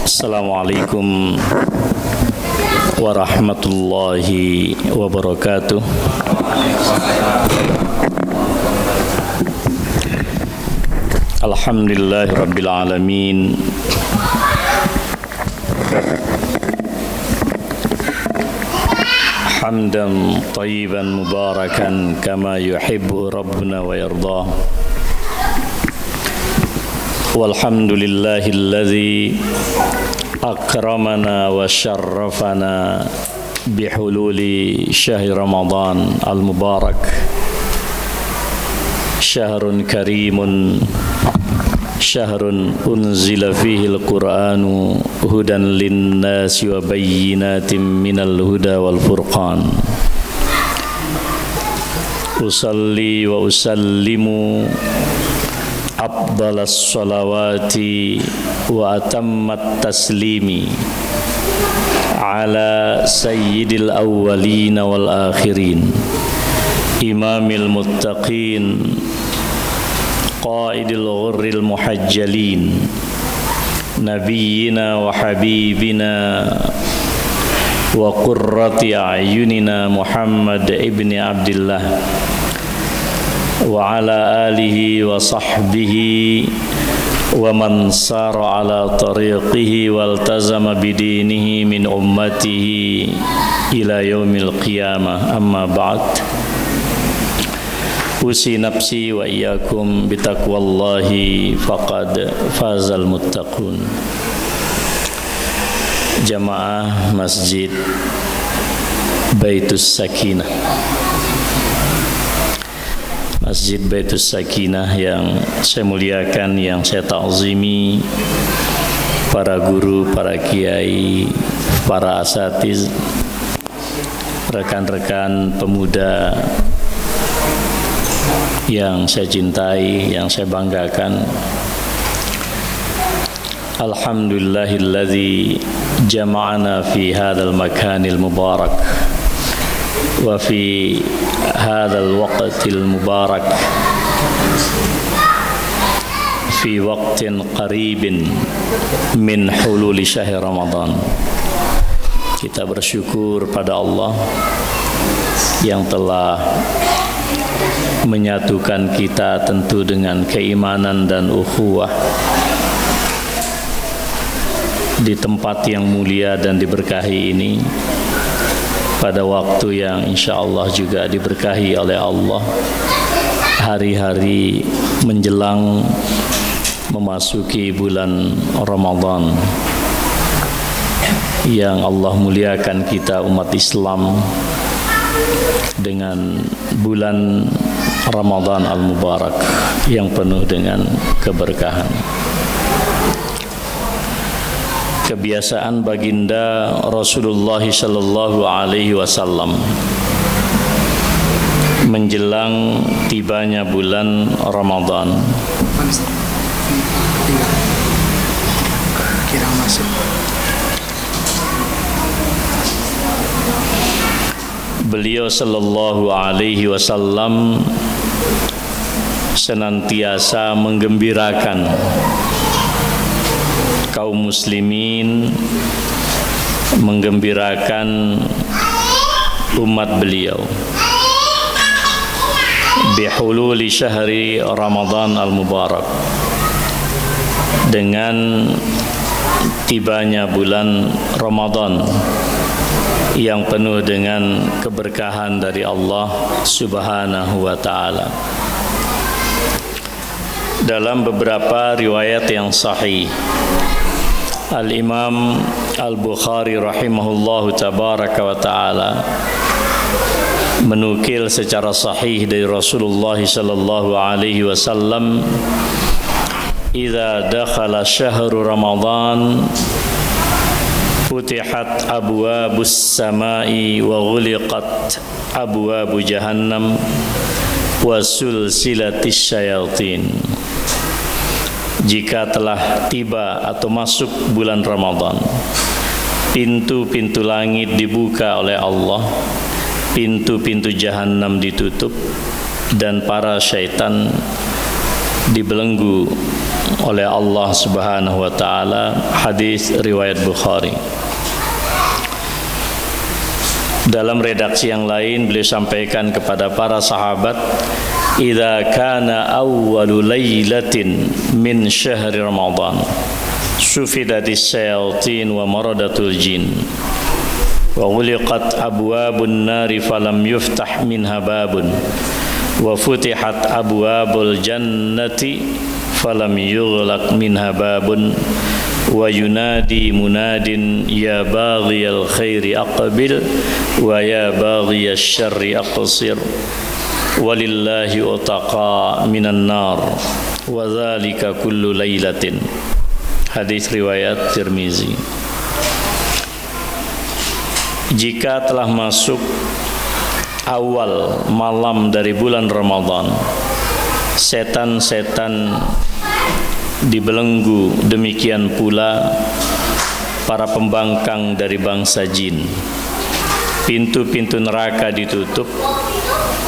Assalamualaikum warahmatullahi wabarakatuh. Alhamdulillahi rabbil alamin. Hamdan tayyiban mubarakan kama yuhibbu rabbuna wa yardah. Walhamdulillahilladzi akramana wa syarrafana bihululi syahri Ramadan al-mubarak. Syahrun karimun, syahrun unzila fihi al-Qur'anu hudan linnasi wa bayyinatin minal huda wal furqan. Usalli wa usallimu afdalas salawati wa atammat taslimi ala sayyidil awwalin wal akhirin imamil muttaqin qaidil ghurril muhajjalin nabiyyina wa habibina wa qurrati a'yunina Muhammad ibni Abdillah wa ala alihi wa sahbihi wa man sara ala tariqihi waltazama bidinihi min ummatihi ila yaumil qiyamah. Amma ba'd. Usi nafsi wa iyyakum bitaqwallahi faqad fazal muttaqun. Jamaah Masjid Baitus Sakinah, Masjid Baitus Sakinah yang saya muliakan, yang saya ta'zimi, para guru, para kiai, para asatiz, rekan-rekan pemuda yang saya cintai, yang saya banggakan. Alhamdulillahilladzi jama'ana fi hadzal makanil mubarak wa fi hadzal waqtil mubarak fi waqtin qaribin min hululi syahr Ramadan. Kita bersyukur pada Allah yang telah menyatukan kita tentu dengan keimanan dan ukhuwah di tempat yang mulia dan diberkahi ini, pada waktu yang insyaallah juga diberkahi oleh Allah, hari-hari menjelang memasuki bulan Ramadan yang Allah muliakan kita umat Islam dengan bulan Ramadan al-Mubarak yang penuh dengan keberkahan. Kebiasaan baginda Rasulullah sallallahu alaihi wasallam menjelang tibanya bulan Ramadan beliau sallallahu alaihi wasallam senantiasa menggembirakan kaum muslimin, menggembirakan umat beliau bihululi syahri Ramadan al-Mubarak, dengan tibanya bulan Ramadan yang penuh dengan keberkahan dari Allah Subhanahu wa ta'ala. Dalam beberapa riwayat yang sahih, Al-Imam Al-Bukhari rahimahullahu tabaraka wa ta'ala menukil secara sahih dari Rasulullah sallallahu alaihi wasallam, "Idza dakhala syahru Ramadan Futihat abwabus samai wa ghuliqat abwabu jahannam wa sulsilatis syayatin. Jika telah tiba atau masuk bulan Ramadan, pintu-pintu langit dibuka oleh Allah, pintu-pintu jahannam ditutup, dan para syaitan dibelenggu oleh Allah Subhanahu wa taala. Hadis riwayat Bukhari. Dalam redaksi yang lain beliau sampaikan kepada para sahabat, "Idza kana awwalu lailatin min syahri Ramadan, sufidatis syayatin wa maradatul jin, wa ghuliqat abwabun nari falam yuftah minha babun, wa futihat abwabul jannati falam yughlaq minha babun, wa yunadi munadin ya baghiyal khairi aqbil wa ya baghiyasy syarri aqsir, walillahi utaqa minan nar wa dzalika kullu lailatin." Hadis riwayat Tirmizi. Jika telah masuk awal malam dari bulan Ramadan, setan-setan dibelenggu, demikian pula para pembangkang dari bangsa jin. Pintu-pintu neraka ditutup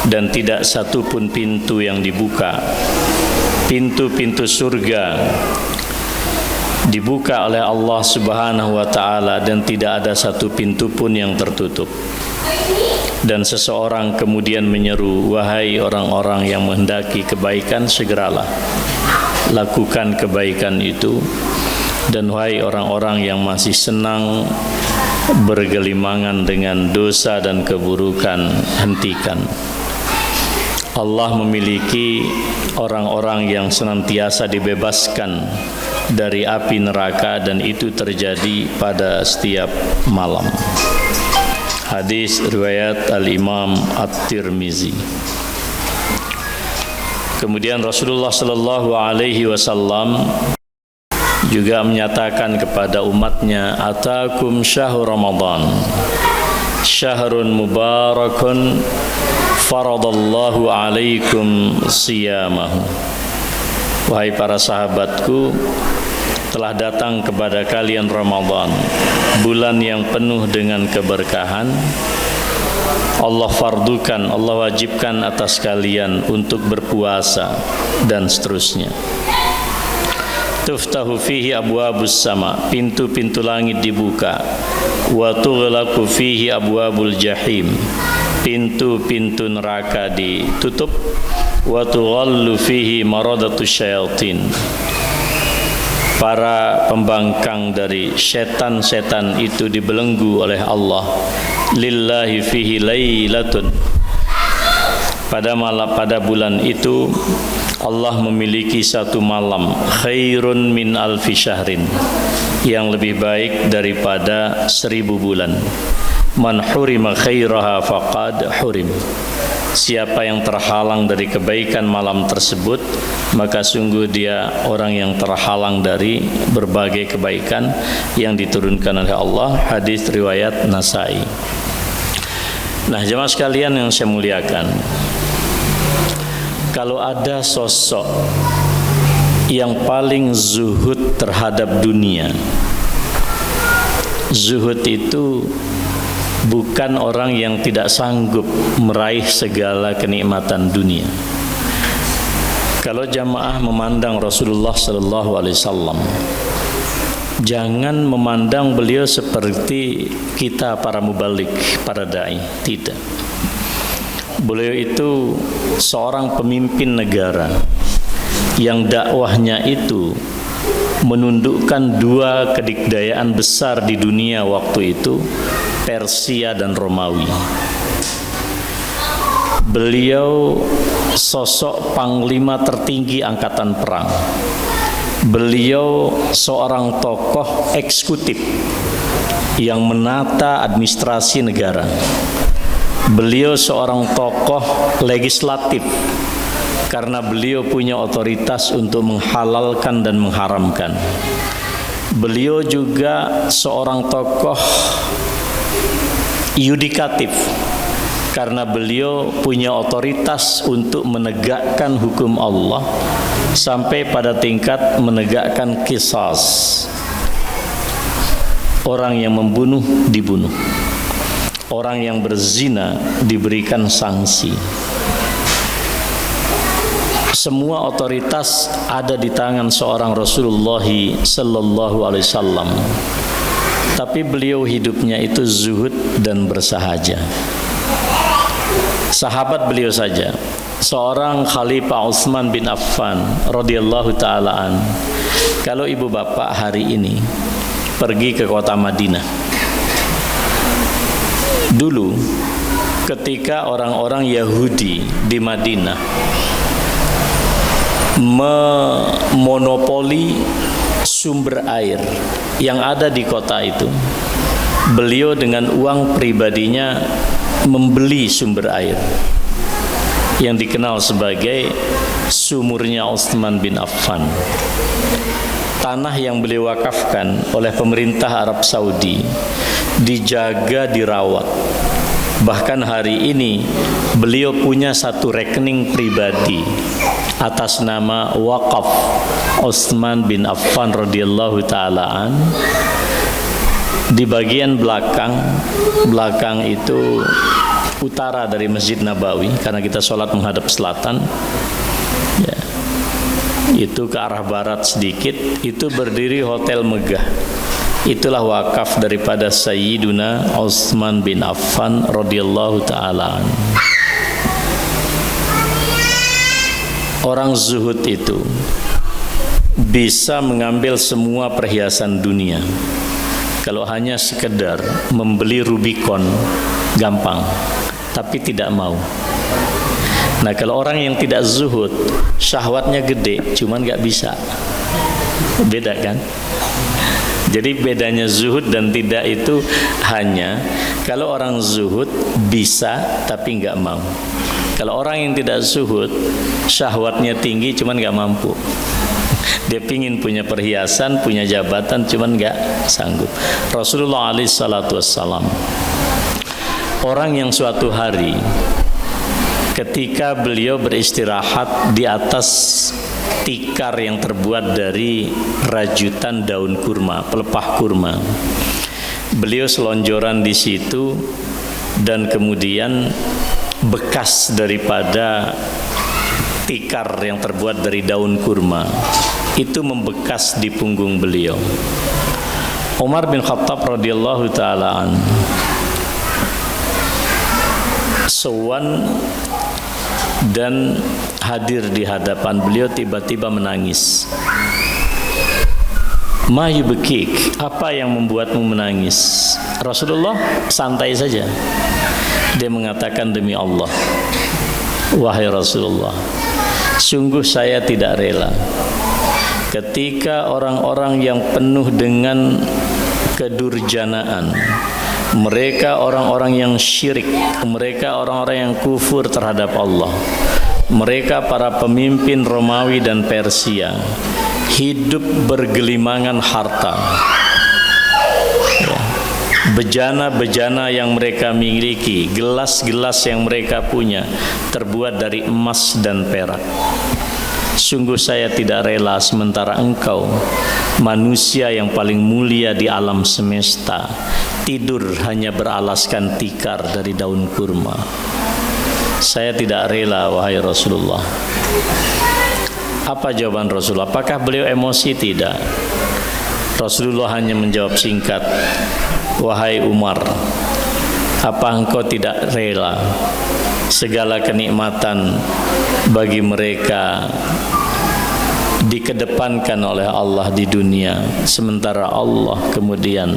dan tidak satu pun pintu yang dibuka. Pintu-pintu surga dibuka oleh Allah Subhanahu wa taala dan tidak ada satu pintu pun yang tertutup. Dan seseorang kemudian menyeru, "Wahai orang-orang yang menghendaki kebaikan, segeralah lakukan kebaikan itu, dan wahai orang-orang yang masih senang bergelimangan dengan dosa dan keburukan, hentikan." Allah memiliki orang-orang yang senantiasa dibebaskan dari api neraka, dan itu terjadi pada setiap malam. Hadis riwayat Al-Imam At-Tirmizi. Kemudian Rasulullah sallallahu alaihi wasallam juga menyatakan kepada umatnya, "Atakum syahrul Ramadan, syahrun mubarakun, faradallahu alaikum siyamahu." Wahai para sahabatku, telah datang kepada kalian Ramadan, bulan yang penuh dengan keberkahan. Allah fardukan, Allah wajibkan atas kalian untuk berpuasa, dan seterusnya. Tuftahu fihi abwabus sama, pintu-pintu langit dibuka. Wa tughlaqu fihi abwabul jahim, pintu-pintu neraka ditutup. Wa tughallu fihi maradatus syayatin, para pembangkang dari setan-setan itu dibelenggu oleh Allah. Lillahi fihi lailatun, pada bulan itu Allah memiliki satu malam, khairun min alfi syahrin, yang lebih baik daripada 1000 bulan. Man hurima khairaha faqad hurim, siapa yang terhalang dari kebaikan malam tersebut, maka sungguh dia orang yang terhalang dari berbagai kebaikan yang diturunkan oleh Allah. Hadis riwayat Nasai. Nah, jemaah sekalian yang saya muliakan, kalau ada sosok yang paling zuhud terhadap dunia, zuhud itu bukan orang yang tidak sanggup meraih segala kenikmatan dunia. Kalau jamaah memandang Rasulullah sallallahu alaihi wasallam, jangan memandang beliau seperti kita para mubalik, para dai. Tidak. Beliau itu seorang pemimpin negara yang dakwahnya itu menundukkan dua kedikdayaan besar di dunia waktu itu, Persia dan Romawi. Beliau sosok panglima tertinggi angkatan perang. Beliau seorang tokoh eksekutif yang menata administrasi negara. Beliau seorang tokoh legislatif karena beliau punya otoritas untuk menghalalkan dan mengharamkan. Beliau juga seorang tokoh yudikatif karena beliau punya otoritas untuk menegakkan hukum Allah sampai pada tingkat menegakkan qisas. Orang yang membunuh dibunuh, orang yang berzina diberikan sanksi. Semua otoritas ada di tangan seorang Rasulullah sallallahu alaihi wasallam. Tapi beliau hidupnya itu zuhud dan bersahaja. Sahabat beliau saja, seorang Khalifah Utsman bin Affan radhiyallahu taala an. Kalau ibu bapak hari ini pergi ke kota Madinah, dulu ketika orang-orang Yahudi di Madinah memonopoli sumber air yang ada di kota itu, beliau dengan uang pribadinya membeli sumber air yang dikenal sebagai sumurnya Utsman bin Affan. Tanah yang beliau wakafkan oleh pemerintah Arab Saudi dijaga, dirawat. Bahkan hari ini beliau punya satu rekening pribadi atas nama wakaf Utsman bin Affan radhiyallahu taala an. Di bagian belakang itu utara dari Masjid Nabawi, karena kita sholat menghadap selatan ya. Itu ke arah barat sedikit, itu berdiri Hotel Megah. Itulah wakaf daripada Sayyiduna Utsman bin Affan radhiyallahu taala. Orang zuhud itu bisa mengambil semua perhiasan dunia. Kalau hanya sekedar membeli Rubicon gampang, tapi tidak mau. Nah, kalau orang yang tidak zuhud, syahwatnya gede, cuman gak bisa. Beda kan? Jadi bedanya zuhud dan tidak itu hanya kalau orang zuhud bisa tapi gak mau. Kalau orang yang tidak zuhud, syahwatnya tinggi cuman gak mampu. Dia pingin punya perhiasan, punya jabatan, cuman gak sanggup. Rasulullah alaihi salatu wassalam, orang yang suatu hari ketika beliau beristirahat di atas tikar yang terbuat dari rajutan daun kurma, pelepah kurma, beliau selonjoran di situ dan kemudian bekas daripada tikar yang terbuat dari daun kurma itu membekas di punggung beliau. Umar bin Khattab radhiyallahu taala an sowan dan hadir di hadapan beliau, tiba-tiba menangis. Ma yubkik, apa yang membuatmu menangis? Rasulullah santai saja. Dia mengatakan, demi Allah, wahai Rasulullah, sungguh saya tidak rela ketika orang-orang yang penuh dengan kedurjanaan, mereka orang-orang yang syirik, mereka orang-orang yang kufur terhadap Allah, mereka para pemimpin Romawi dan Persia, hidup bergelimangan harta, bejana-bejana yang mereka miliki, gelas-gelas yang mereka punya terbuat dari emas dan perak. Sungguh saya tidak rela sementara engkau, manusia yang paling mulia di alam semesta, tidur hanya beralaskan tikar dari daun kurma. Saya tidak rela, wahai Rasulullah. Apa jawaban Rasulullah? Apakah beliau emosi? Tidak. Rasulullah hanya menjawab singkat, wahai Umar, apa engkau tidak rela segala kenikmatan bagi mereka dikedepankan oleh Allah di dunia, sementara Allah kemudian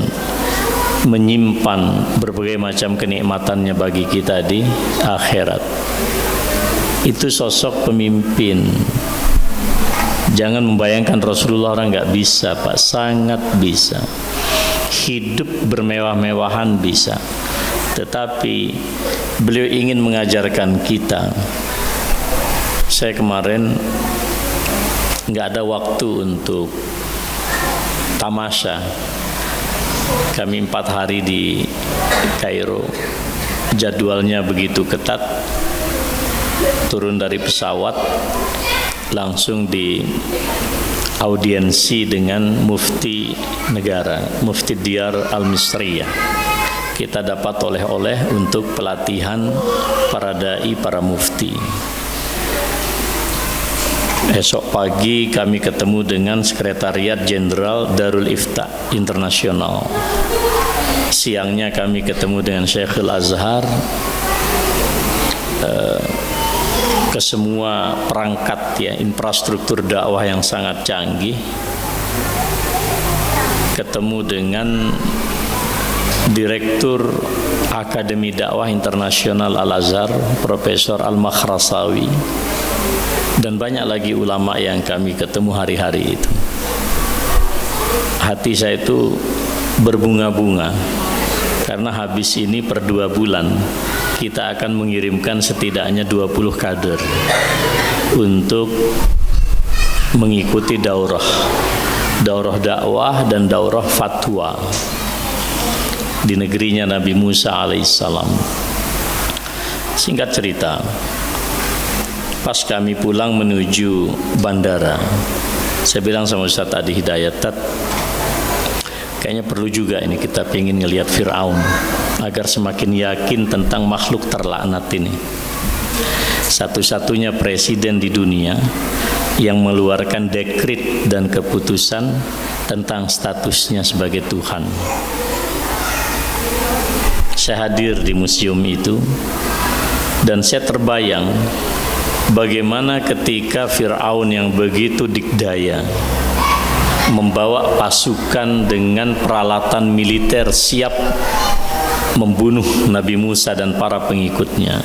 menyimpan berbagai macam kenikmatannya bagi kita di akhirat. Itu sosok pemimpin. Jangan membayangkan Rasulullah, orang nggak bisa, Pak, sangat bisa. Hidup bermewah-mewahan bisa, tetapi beliau ingin mengajarkan kita. Saya kemarin nggak ada waktu untuk tamasya. Kami 4 hari di Kairo, jadwalnya begitu ketat. Turun dari pesawat langsung di audiensi dengan mufti negara, Mufti Diyar Al-Misriyah. Kita dapat oleh-oleh untuk pelatihan para dai, para mufti. Esok pagi kami ketemu dengan Sekretariat Jenderal Darul Ifta Internasional. Siangnya kami ketemu dengan Syekhul Azhar. Ke semua perangkat ya, infrastruktur dakwah yang sangat canggih. Ketemu dengan Direktur Akademi Dakwah Internasional Al-Azhar, Profesor Al-Makhrasawi, dan banyak lagi ulama yang kami ketemu hari-hari itu. Hati saya itu berbunga-bunga karena habis ini per 2 bulan kita akan mengirimkan setidaknya 20 kader untuk mengikuti daurah dakwah dan daurah fatwa di negerinya Nabi Musa alaihissalam. Singkat cerita, pas kami pulang menuju bandara, saya bilang sama Ustaz Adi Hidayat, kayaknya perlu juga ini kita pengen ngelihat Fir'aun agar semakin yakin tentang makhluk terlaknat ini. Satu-satunya presiden di dunia yang mengeluarkan dekret dan keputusan tentang statusnya sebagai Tuhan. Saya hadir di museum itu dan saya terbayang bagaimana ketika Fir'aun yang begitu dikdaya membawa pasukan dengan peralatan militer siap membunuh Nabi Musa dan para pengikutnya,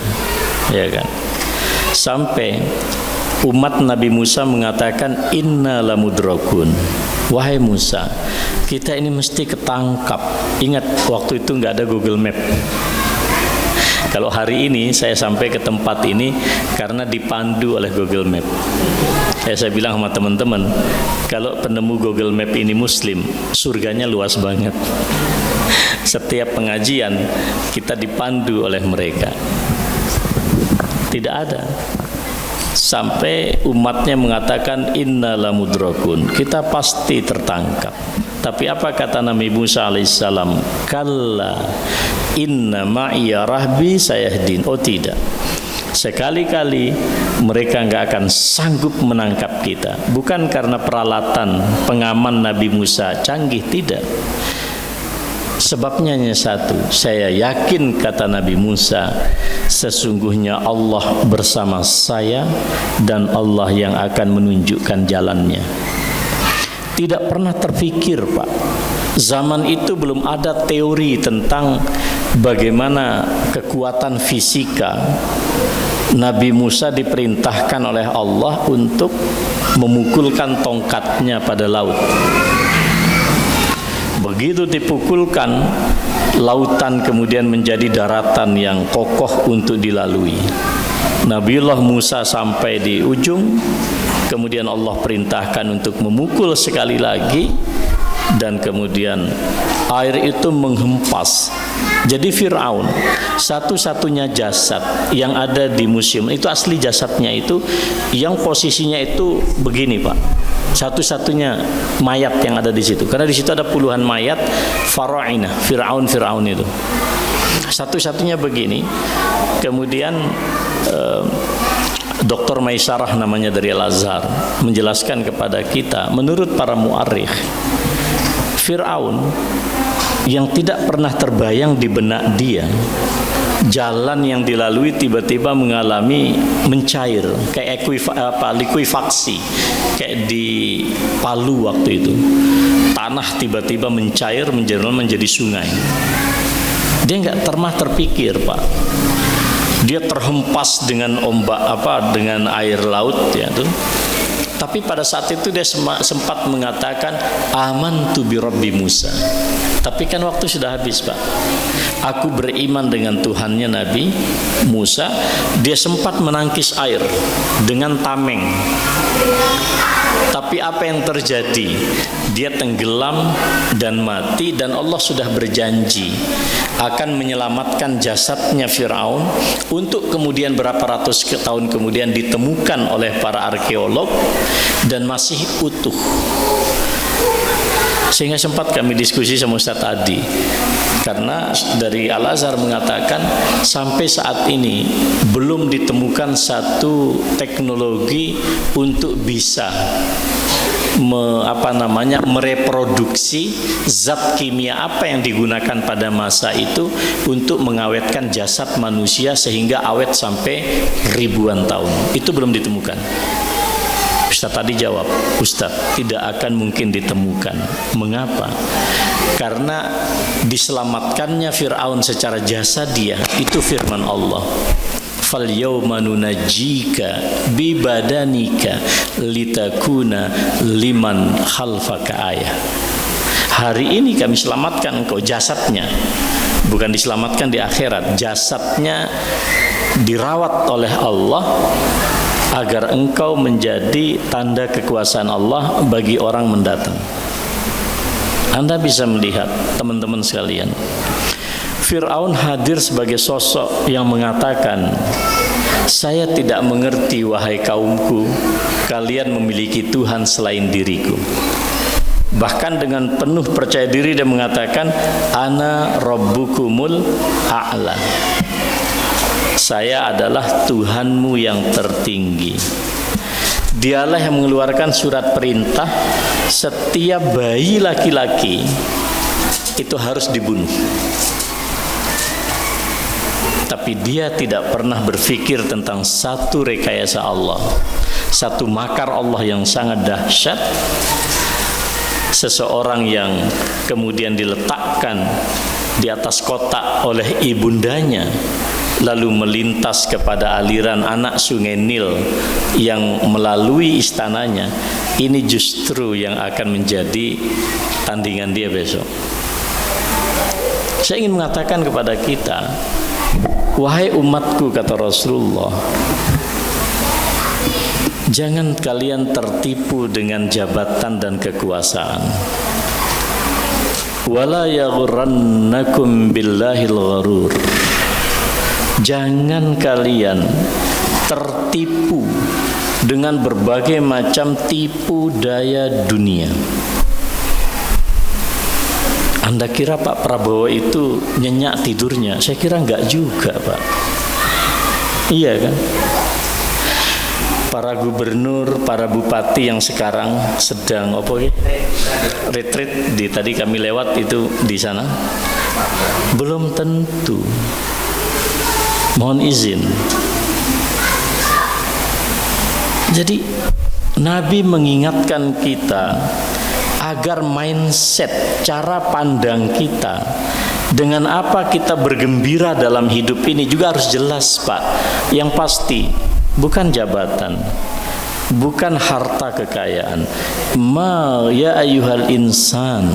ya kan? Sampai umat Nabi Musa mengatakan inna lamudrakun, wahai Musa, kita ini mesti ketangkap. Ingat waktu itu nggak ada Google Map. Kalau hari ini saya sampai ke tempat ini karena dipandu oleh Google Map. Saya bilang sama teman-teman, kalau penemu Google Map ini muslim, surganya luas banget. Setiap pengajian kita dipandu oleh mereka. Tidak ada. Sampai umatnya mengatakan inna lamudrakun, kita pasti tertangkap. Tapi apa kata Nabi Musa alaihissalam? Kalla inna ma'iya rahbi sayahdin. Oh tidak, sekali-kali mereka enggak akan sanggup menangkap kita. Bukan karena peralatan pengaman Nabi Musa canggih, tidak. Sebabnya hanya satu, saya yakin kata Nabi Musa, sesungguhnya Allah bersama saya dan Allah yang akan menunjukkan jalannya. Tidak pernah terpikir, Pak, zaman itu belum ada teori tentang bagaimana kekuatan fisika. Nabi Musa diperintahkan oleh Allah untuk memukulkan tongkatnya pada laut. Begitu dipukulkan, lautan kemudian menjadi daratan yang kokoh untuk dilalui. Nabiullah Musa sampai di ujung, kemudian Allah perintahkan untuk memukul sekali lagi, dan kemudian air itu menghempas. Jadi Fir'aun, satu-satunya jasad yang ada di museum itu, asli jasadnya itu yang posisinya itu begini, Pak. Satu-satunya mayat yang ada di situ, karena di situ ada puluhan mayat farainah, Fir'aun itu. Satu-satunya begini. Kemudian Dr. Maisarah namanya dari Al-Azhar menjelaskan kepada kita, menurut para mu'arikh, Fir'aun yang tidak pernah terbayang di benak dia, jalan yang dilalui tiba-tiba mengalami mencair, kayak likuifaksi, kayak di Palu waktu itu, tanah tiba-tiba mencair menjadi sungai. Dia nggak pernah terpikir, Pak. Dia terhempas dengan ombak dengan air laut ya tuh. Tapi pada saat itu dia sempat mengatakan amantu bi Rabbi Musa. Tapi kan waktu sudah habis, Pak. Aku beriman dengan Tuhannya Nabi Musa. Dia sempat menangkis air dengan tameng. Tapi apa yang terjadi? Dia tenggelam dan mati, dan Allah sudah berjanji akan menyelamatkan jasadnya Fir'aun untuk kemudian berapa ratus tahun kemudian ditemukan oleh para arkeolog dan masih utuh. Sehingga sempat kami diskusi sama Ustadz Adi, karena dari Al-Azhar mengatakan sampai saat ini belum ditemukan satu teknologi untuk bisa mereproduksi zat kimia apa yang digunakan pada masa itu untuk mengawetkan jasad manusia sehingga awet sampai ribuan tahun. Itu belum ditemukan. Ustaz tadi jawab, Ustaz, tidak akan mungkin ditemukan. Mengapa? Karena diselamatkannya Fir'aun secara jasadiah itu firman Allah. Fal yawma nunajjika bi badanika litakuna liman khalfaka ayah. Hari ini kami selamatkan engkau jasadnya. Bukan diselamatkan di akhirat, jasadnya dirawat oleh Allah agar engkau menjadi tanda kekuasaan Allah bagi orang mendatang. Anda bisa melihat, teman-teman sekalian, Fir'aun hadir sebagai sosok yang mengatakan, saya tidak mengerti wahai kaumku, kalian memiliki Tuhan selain diriku. Bahkan dengan penuh percaya diri dia mengatakan, ana rabbukumul a'la. Saya adalah Tuhanmu yang tertinggi. Dialah yang mengeluarkan surat perintah, setiap bayi laki-laki itu harus dibunuh. Tapi dia tidak pernah berpikir tentang satu rekayasa Allah, satu makar Allah yang sangat dahsyat. Seseorang yang kemudian diletakkan di atas kotak oleh ibundanya, lalu melintas kepada aliran anak sungai Nil yang melalui istananya. Ini justru yang akan menjadi tandingan dia besok. Saya ingin mengatakan kepada kita, wahai umatku, kata Rasulullah, jangan kalian tertipu dengan jabatan dan kekuasaan. Wala yaghurrannakum billahil gharur. Jangan kalian tertipu dengan berbagai macam tipu daya dunia. Anda kira Pak Prabowo itu nyenyak tidurnya? Saya kira enggak juga, Pak. Iya kan? Para gubernur, para bupati yang sekarang sedang retreat di tadi kami lewat itu di sana, belum tentu. Mohon izin. Jadi Nabi mengingatkan kita agar mindset, cara pandang kita dengan apa kita bergembira dalam hidup ini juga harus jelas, Pak. Yang pasti bukan jabatan, bukan harta kekayaan. Ma ya ayyuhal insan,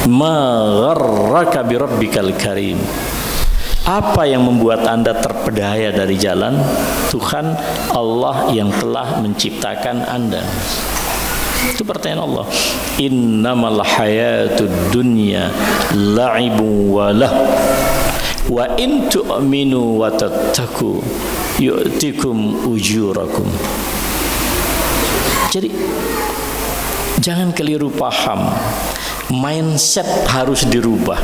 ma gharraka bi rabbikal karim. Apa yang membuat Anda terpedaya dari jalan Tuhan Allah yang telah menciptakan Anda? Itu pertanyaan Allah. Innamal hayatud dunya la'ibun wa lah wa in tu'minu wa tattaqu yu'tikum ujurakum. Jadi jangan keliru paham. Mindset harus dirubah.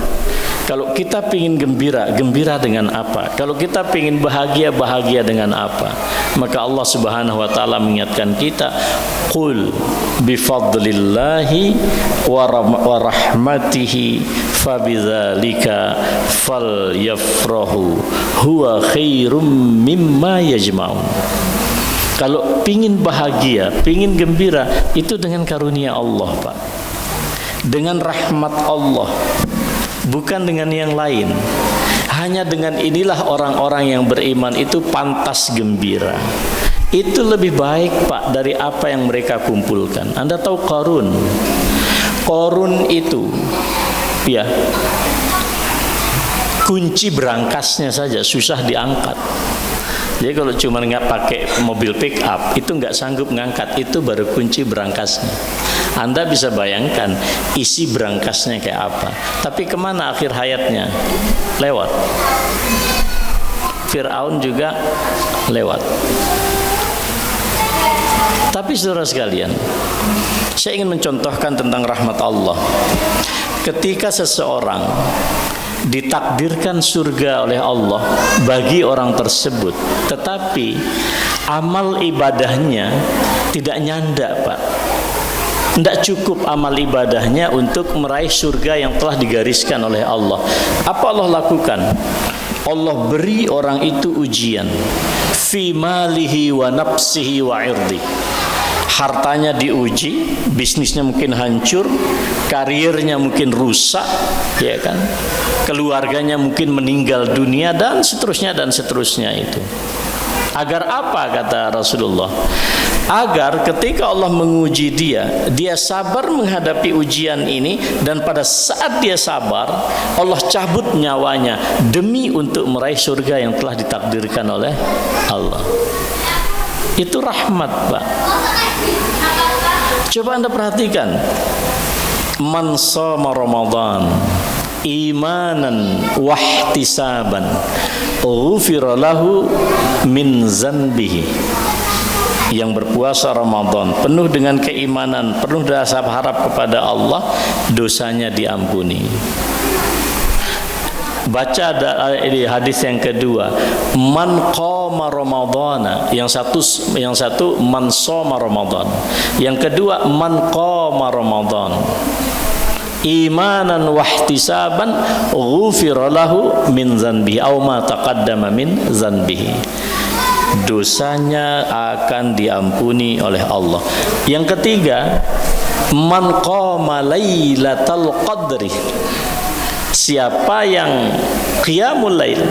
Kalau kita ingin gembira, gembira dengan apa? Kalau kita ingin bahagia, bahagia dengan apa? Maka Allah Subhanahu wa taala mengingatkan kita, qul bifadlillahi wa rahmatihi fabidzalika falyafrahu huwa khairum mimma yajma'un. Kalau pingin bahagia, pingin gembira, itu dengan karunia Allah, Pak. Dengan rahmat Allah, bukan dengan yang lain. Hanya dengan inilah orang-orang yang beriman itu pantas gembira. itu lebih baik Pak dari apa yang mereka kumpulkan. Anda tahu Qarun? Qarun itu ya, kunci berangkasnya saja susah diangkat. Jadi kalau cuma nggak pakai mobil pick up itu nggak sanggup ngangkat, itu baru kunci berangkasnya. Anda bisa bayangkan isi berangkasnya kayak apa. Tapi kemana akhir hayatnya? Lewat. Fir'aun juga lewat. Tapi saudara sekalian, saya ingin mencontohkan tentang rahmat Allah. Ketika seseorang ditakdirkan surga oleh Allah bagi orang tersebut, tetapi amal ibadahnya tidak nyanda Pak. Tidak cukup amal ibadahnya untuk meraih surga yang telah digariskan oleh Allah. Apa Allah lakukan? Allah beri orang itu ujian. Fi malihi wa nafsihi wa irdi. Hartanya diuji, bisnisnya mungkin hancur, karirnya mungkin rusak, ya kan? Keluarganya mungkin meninggal dunia dan seterusnya itu. Agar apa kata Rasulullah? Agar ketika Allah menguji dia sabar menghadapi ujian ini, dan pada saat dia sabar, Allah cabut nyawanya demi untuk meraih surga yang telah ditakdirkan oleh Allah. Itu rahmat Pak. Coba Anda perhatikan, man shoma Ramadan imanan wahtisaban ghufira lahu min zanbihi. Yang berpuasa Ramadan penuh dengan keimanan, penuh rasa harap kepada Allah, dosanya diampuni. Baca hadis yang kedua, man qama ramadhana, yang satu man shoma Ramadan, yang kedua man qama Ramadan imanan wahtisaban ghufira lahu min zanbihi aw ma taqaddama min zanbihi. Dosanya akan diampuni oleh Allah. Yang ketiga, man qama lailatal qadri, siapa yang qiyamul lail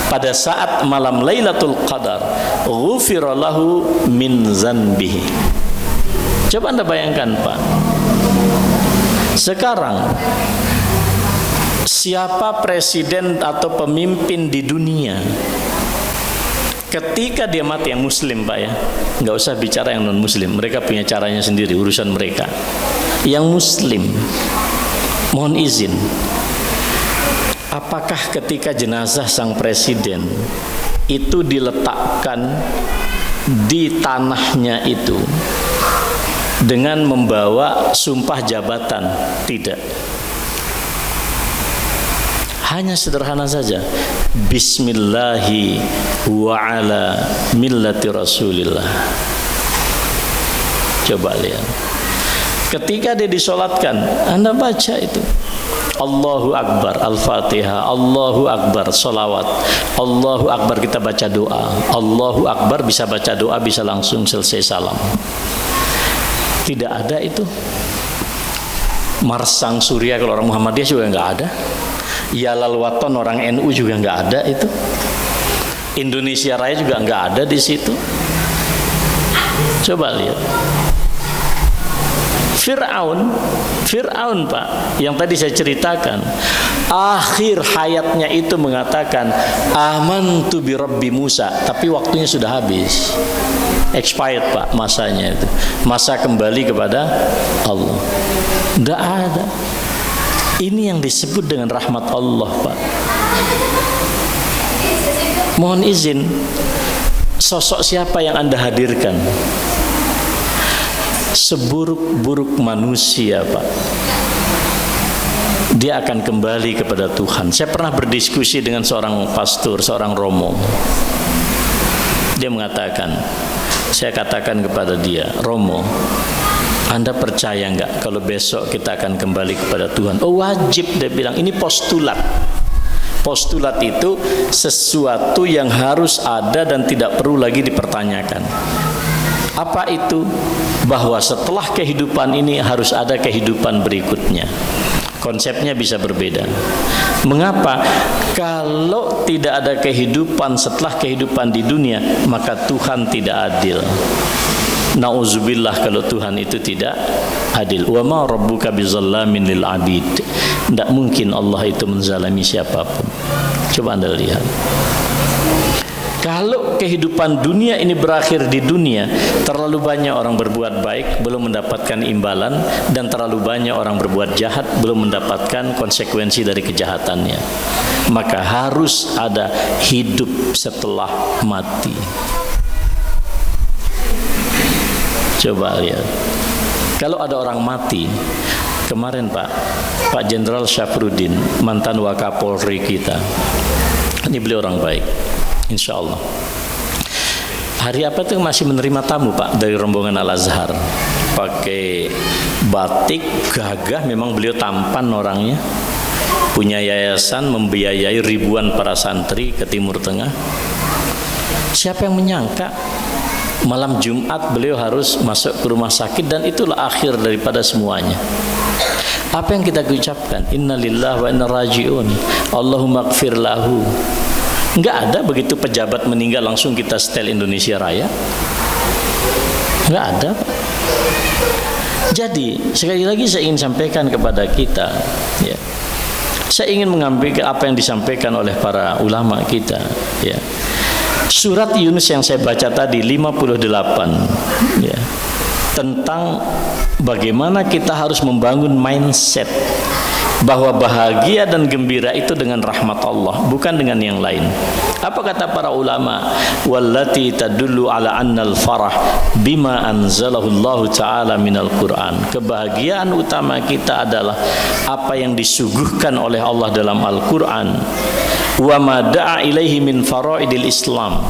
pada saat malam Lailatul Qadar, ghufira lahu min zanbihi. Coba Anda bayangkan Pak, sekarang siapa presiden atau pemimpin di dunia ketika dia mati, yang muslim Pak ya, nggak usah bicara yang non muslim, mereka punya caranya sendiri, urusan mereka. Yang muslim, mohon izin, apakah ketika jenazah sang presiden itu diletakkan di tanahnya itu dengan membawa sumpah jabatan? Tidak. Hanya sederhana saja, bismillahi wa ala millati rasulillah. Coba lihat, ketika dia disolatkan, Anda baca itu Allahu Akbar, Al-Fatihah, Allahu Akbar, solawat, Allahu Akbar, kita baca doa, Allahu Akbar, bisa baca doa, bisa langsung selesai salam. Tidak ada itu. Marsang Surya kalau orang Muhammadiyah juga nggak ada. Yalal Waton orang NU juga nggak ada itu. Indonesia Raya juga nggak ada di situ. Coba lihat. Fir'aun Pak, yang tadi saya ceritakan, akhir hayatnya itu mengatakan amantu bi Rabbi Musa, tapi waktunya sudah habis, expired Pak, masanya itu, masa kembali kepada Allah. Tidak ada. Ini yang disebut dengan rahmat Allah Pak. Mohon izin, sosok siapa yang Anda hadirkan? Seburuk-buruk manusia Pak, dia akan kembali kepada Tuhan. Saya pernah berdiskusi dengan seorang pastor, seorang romo. Dia mengatakan, saya katakan kepada dia, Romo, Anda percaya nggak kalau besok kita akan kembali kepada Tuhan? Oh wajib, dia bilang. Ini postulat. Postulat itu sesuatu yang harus ada dan tidak perlu lagi dipertanyakan. Apa itu? Bahwa setelah kehidupan ini harus ada kehidupan berikutnya. Konsepnya bisa berbeda. Mengapa? Kalau tidak ada kehidupan setelah kehidupan di dunia, maka Tuhan tidak adil. Nauzubillah kalau Tuhan itu tidak adil. Wa ma rabbuka bizallamin lil abid. Tidak mungkin Allah itu menzalimi siapapun. Coba Anda lihat. Kalau kehidupan dunia ini berakhir di dunia, terlalu banyak orang berbuat baik belum mendapatkan imbalan, dan terlalu banyak orang berbuat jahat belum mendapatkan konsekuensi dari kejahatannya. Maka harus ada hidup setelah mati. Coba lihat. Kalau ada orang mati, kemarin Pak Jenderal Syafruddin, mantan Wakapolri kita, ini beliau orang baik, insya Allah. Hari apa itu masih menerima tamu Pak dari rombongan Al-Azhar, pakai batik gagah, memang beliau tampan orangnya, punya yayasan membiayai ribuan para santri ke Timur Tengah. Siapa yang menyangka malam Jumat beliau harus masuk ke rumah sakit, dan itulah akhir daripada semuanya. Apa yang kita ucapkan? Innalillahi wa inna raji'un, Allahumma ighfir lahu. Enggak ada begitu pejabat meninggal langsung kita setel Indonesia Raya. Enggak ada. Jadi sekali lagi saya ingin sampaikan kepada kita, ya, saya ingin mengambil apa yang disampaikan oleh para ulama kita, ya. Surat Yunus yang saya baca tadi 58, ya, tentang bagaimana kita harus membangun mindset bahwa bahagia dan gembira itu dengan rahmat Allah, bukan dengan yang lain. Apa kata para ulama? Wallati tadullu ala annal farah bima anzalahu Allah Ta'ala minal Quran. Kebahagiaan utama kita adalah apa yang disuguhkan oleh Allah dalam Al-Quran. Wa ma da'a ilaihi min faraidil Islam,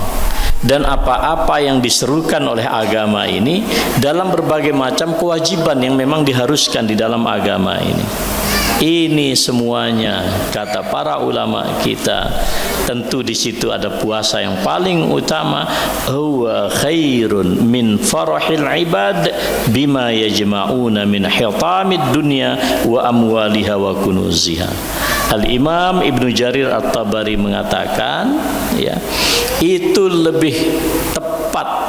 dan apa-apa yang diserukan oleh agama ini dalam berbagai macam kewajiban yang memang diharuskan di dalam agama ini. Ini semuanya kata para ulama kita, tentu di situ ada puasa yang paling utama, huwa khairun min farahil ibad bima yajma'una min hitamid dunya wa amwaliha wa kunuziha. Al-Imam Ibnu Jarir At-Tabari mengatakan, ya, itu lebih tepat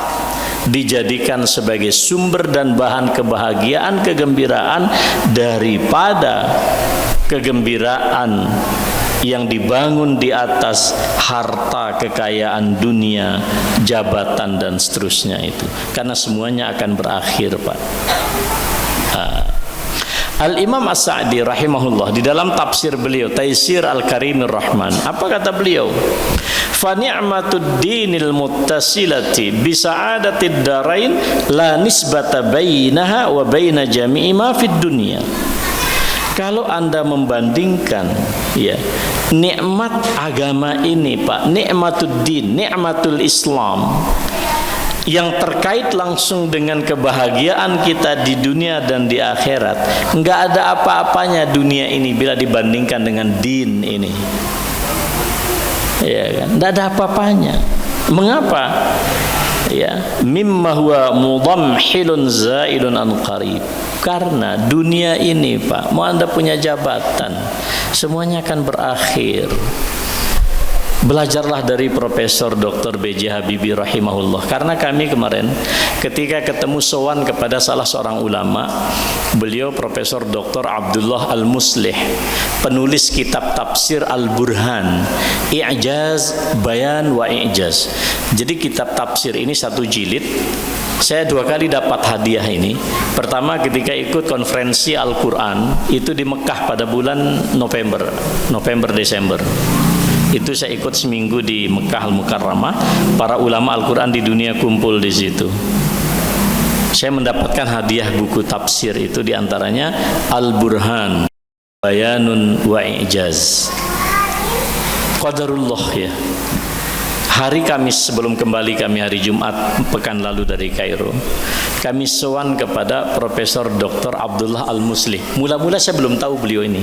dijadikan sebagai sumber dan bahan kebahagiaan, kegembiraan, daripada kegembiraan yang dibangun di atas harta, kekayaan dunia, jabatan dan seterusnya itu. Karena semuanya akan berakhir, Pak. Al-Imam As-Sa'di rahimahullah di dalam tafsir beliau Taisir Al-Karimir Rahman, apa kata beliau? Fa ni'matud dinil muttasilati bi sa'adatid darain la nisbata bainaha wa baina jami'i ma fid dunya. Kalau Anda membandingkan, ya, nikmat agama ini, Pak, nikmatud din, nikmatul Islam, yang terkait langsung dengan kebahagiaan kita di dunia dan di akhirat, enggak ada apa-apanya dunia ini bila dibandingkan dengan din ini, ya kan? Enggak ada apa-apanya. Mengapa? Ya, mimma huwa mudamhilun zailun an qarib. Karena dunia ini, Pak, mau Anda punya jabatan, semuanya akan berakhir. Belajarlah dari Profesor Dr. B.J. Habibie rahimahullah. Karena kami kemarin ketika ketemu sowan kepada salah seorang ulama, beliau Profesor Dr. Abdullah Al-Muslih, penulis kitab tafsir Al-Burhan, I'jaz, Bayan wa I'jaz. Jadi kitab tafsir ini satu jilid. Saya 2 kali dapat hadiah ini. Pertama ketika ikut konferensi Al-Quran itu di Mekah pada bulan November-Desember. Itu saya ikut seminggu di Mekah Al-Mukarramah. Para ulama Al-Quran di dunia kumpul di situ. Saya mendapatkan hadiah buku tafsir itu, diantaranya Al-Burhan, Bayanun wa I'jaz. Qadarullah, ya. hari Kamis sebelum kembali kami hari Jumat pekan lalu dari Kairo, kami sowan kepada Profesor Dr. Abdullah Al-Muslih. Mula-mula saya belum tahu beliau ini.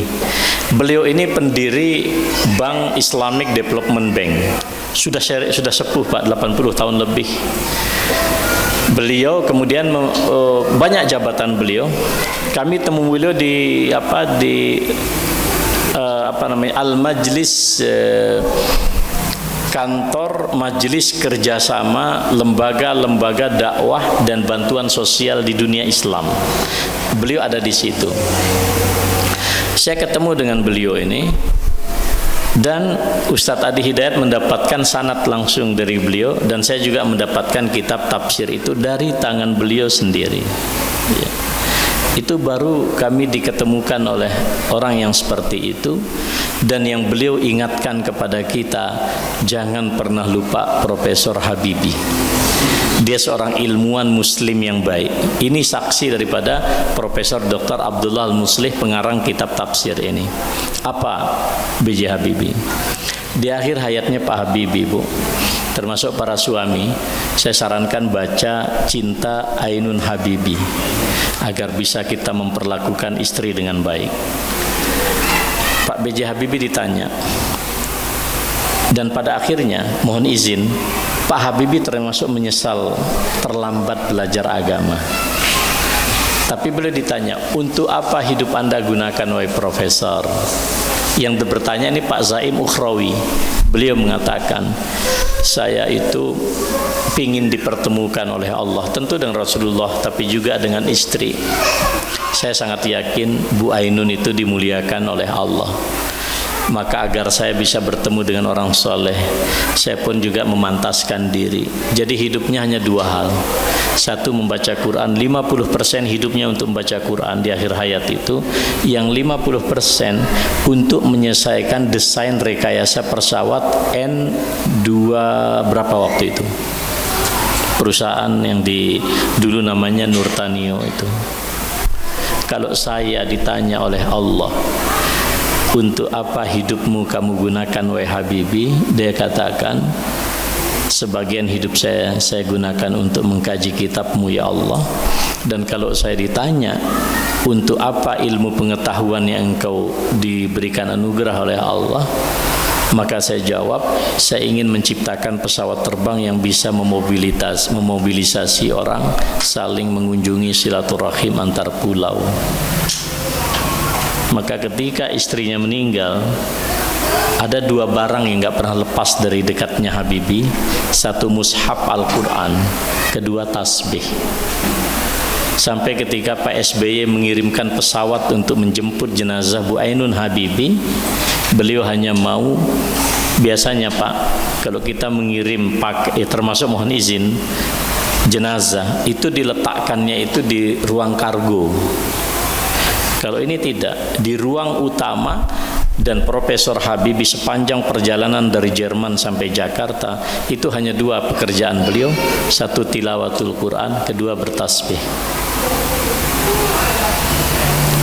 Beliau ini pendiri Bank Islamic Development Bank. Sudah sepuh Pak, 80 tahun lebih. Beliau kemudian banyak jabatan beliau. Kami temu beliau di Al-Majlis, kantor Majelis Kerjasama Lembaga-Lembaga Dakwah dan Bantuan Sosial di Dunia Islam. Beliau ada di situ. Saya ketemu dengan beliau ini, dan Ustadz Adi Hidayat mendapatkan sanad langsung dari beliau, dan saya juga mendapatkan kitab tafsir itu dari tangan beliau sendiri. Ya. Itu baru kami diketemukan oleh orang yang seperti itu, dan yang beliau ingatkan kepada kita, jangan pernah lupa Profesor Habibie. Dia seorang ilmuwan muslim yang baik. Ini saksi daripada Profesor Dr. Abdullah Al-Muslih, pengarang kitab tafsir ini. Apa B.J. Habibie? Di akhir hayatnya Pak Habibie, Bu, termasuk para suami, saya sarankan baca Cinta Ainun Habibie agar bisa kita memperlakukan istri dengan baik. Pak B.J. Habibie ditanya, dan pada akhirnya mohon izin, Pak Habibie termasuk menyesal terlambat belajar agama. Tapi beliau ditanya, untuk apa hidup Anda gunakan wahai profesor? Yang bertanya ini Pak Zaim Ukhrawi. Beliau mengatakan, saya itu ingin dipertemukan oleh Allah, tentu dengan Rasulullah, tapi juga dengan istri. Saya sangat yakin Bu Ainun itu dimuliakan oleh Allah. Maka agar saya bisa bertemu dengan orang soleh, saya pun juga memantaskan diri. Jadi hidupnya hanya dua hal. Satu, membaca Quran. 50% hidupnya untuk membaca Quran di akhir hayat itu. Yang 50% untuk menyelesaikan desain rekayasa pesawat N2 berapa waktu itu, perusahaan yang dulu namanya Nurtanio itu. Kalau saya ditanya oleh Allah, untuk apa hidupmu kamu gunakan wahai Habibie? Dia katakan, sebagian hidup saya gunakan untuk mengkaji kitabmu ya Allah. Dan kalau saya ditanya, untuk apa ilmu pengetahuan yang engkau diberikan anugerah oleh Allah, maka saya jawab, saya ingin menciptakan pesawat terbang yang bisa memobilisasi orang, saling mengunjungi silaturahim antar pulau. Maka ketika istrinya meninggal, ada dua barang yang gak pernah lepas dari dekatnya Habibie. Satu, mushaf Al-Quran. Kedua, tasbih. Sampai ketika Pak SBY mengirimkan pesawat untuk menjemput jenazah Bu Ainun Habibie, beliau hanya mau, biasanya Pak, kalau kita mengirim termasuk mohon izin, jenazah itu diletakkannya itu di ruang kargo. Kalau ini tidak, di ruang utama. Dan Profesor Habibie sepanjang perjalanan dari Jerman sampai Jakarta itu hanya dua pekerjaan beliau. Satu, tilawatul Quran. Kedua, bertasbih.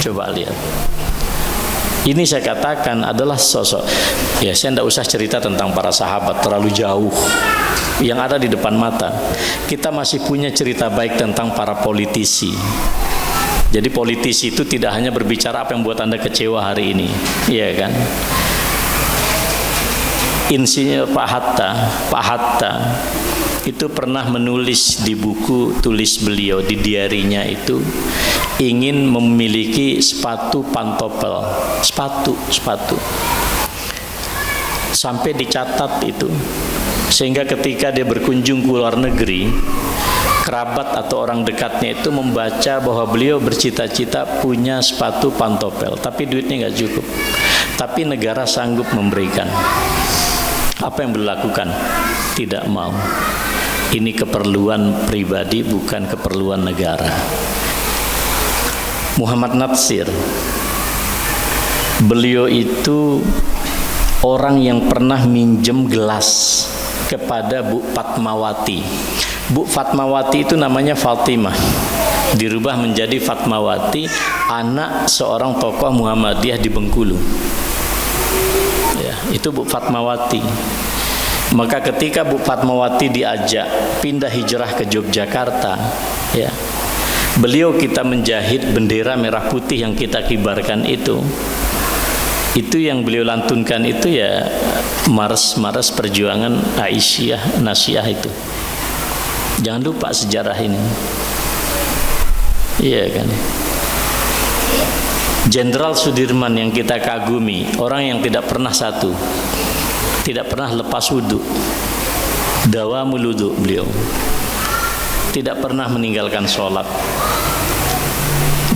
Coba lihat. Ini saya katakan adalah sosok. Ya, saya tidak usah cerita tentang para sahabat, terlalu jauh. Yang ada di depan mata, kita masih punya cerita baik tentang para politisi. Jadi politisi itu tidak hanya berbicara apa yang buat Anda kecewa hari ini, iya kan? Insinyur Pak Hatta itu pernah menulis di buku tulis beliau, di diarinya itu, ingin memiliki sepatu pantopel, sepatu sampai dicatat itu, sehingga ketika dia berkunjung ke luar negeri, kerabat atau orang dekatnya itu membaca bahwa beliau bercita-cita punya sepatu pantopel, tapi duitnya nggak cukup, tapi negara sanggup memberikan. Apa yang beliau lakukan? Tidak mau. Ini keperluan pribadi, bukan keperluan negara. Muhammad Natsir, beliau itu orang yang pernah minjem gelas kepada Bu Fatmawati. Bu Fatmawati itu namanya Fatimah, dirubah menjadi Fatmawati, anak seorang tokoh Muhammadiyah di Bengkulu. Ya, itu Bu Fatmawati. Maka ketika Bu Fatmawati diajak pindah hijrah ke Yogyakarta, ya, beliau kita menjahit bendera merah putih yang kita kibarkan itu yang beliau lantunkan itu ya maras perjuangan Aisyah Nasyah itu. Jangan lupa sejarah ini. Iya kan. Jenderal Sudirman yang kita kagumi, orang yang tidak pernah satu, tidak pernah lepas wudu, dawamul wudu beliau, tidak pernah meninggalkan sholat,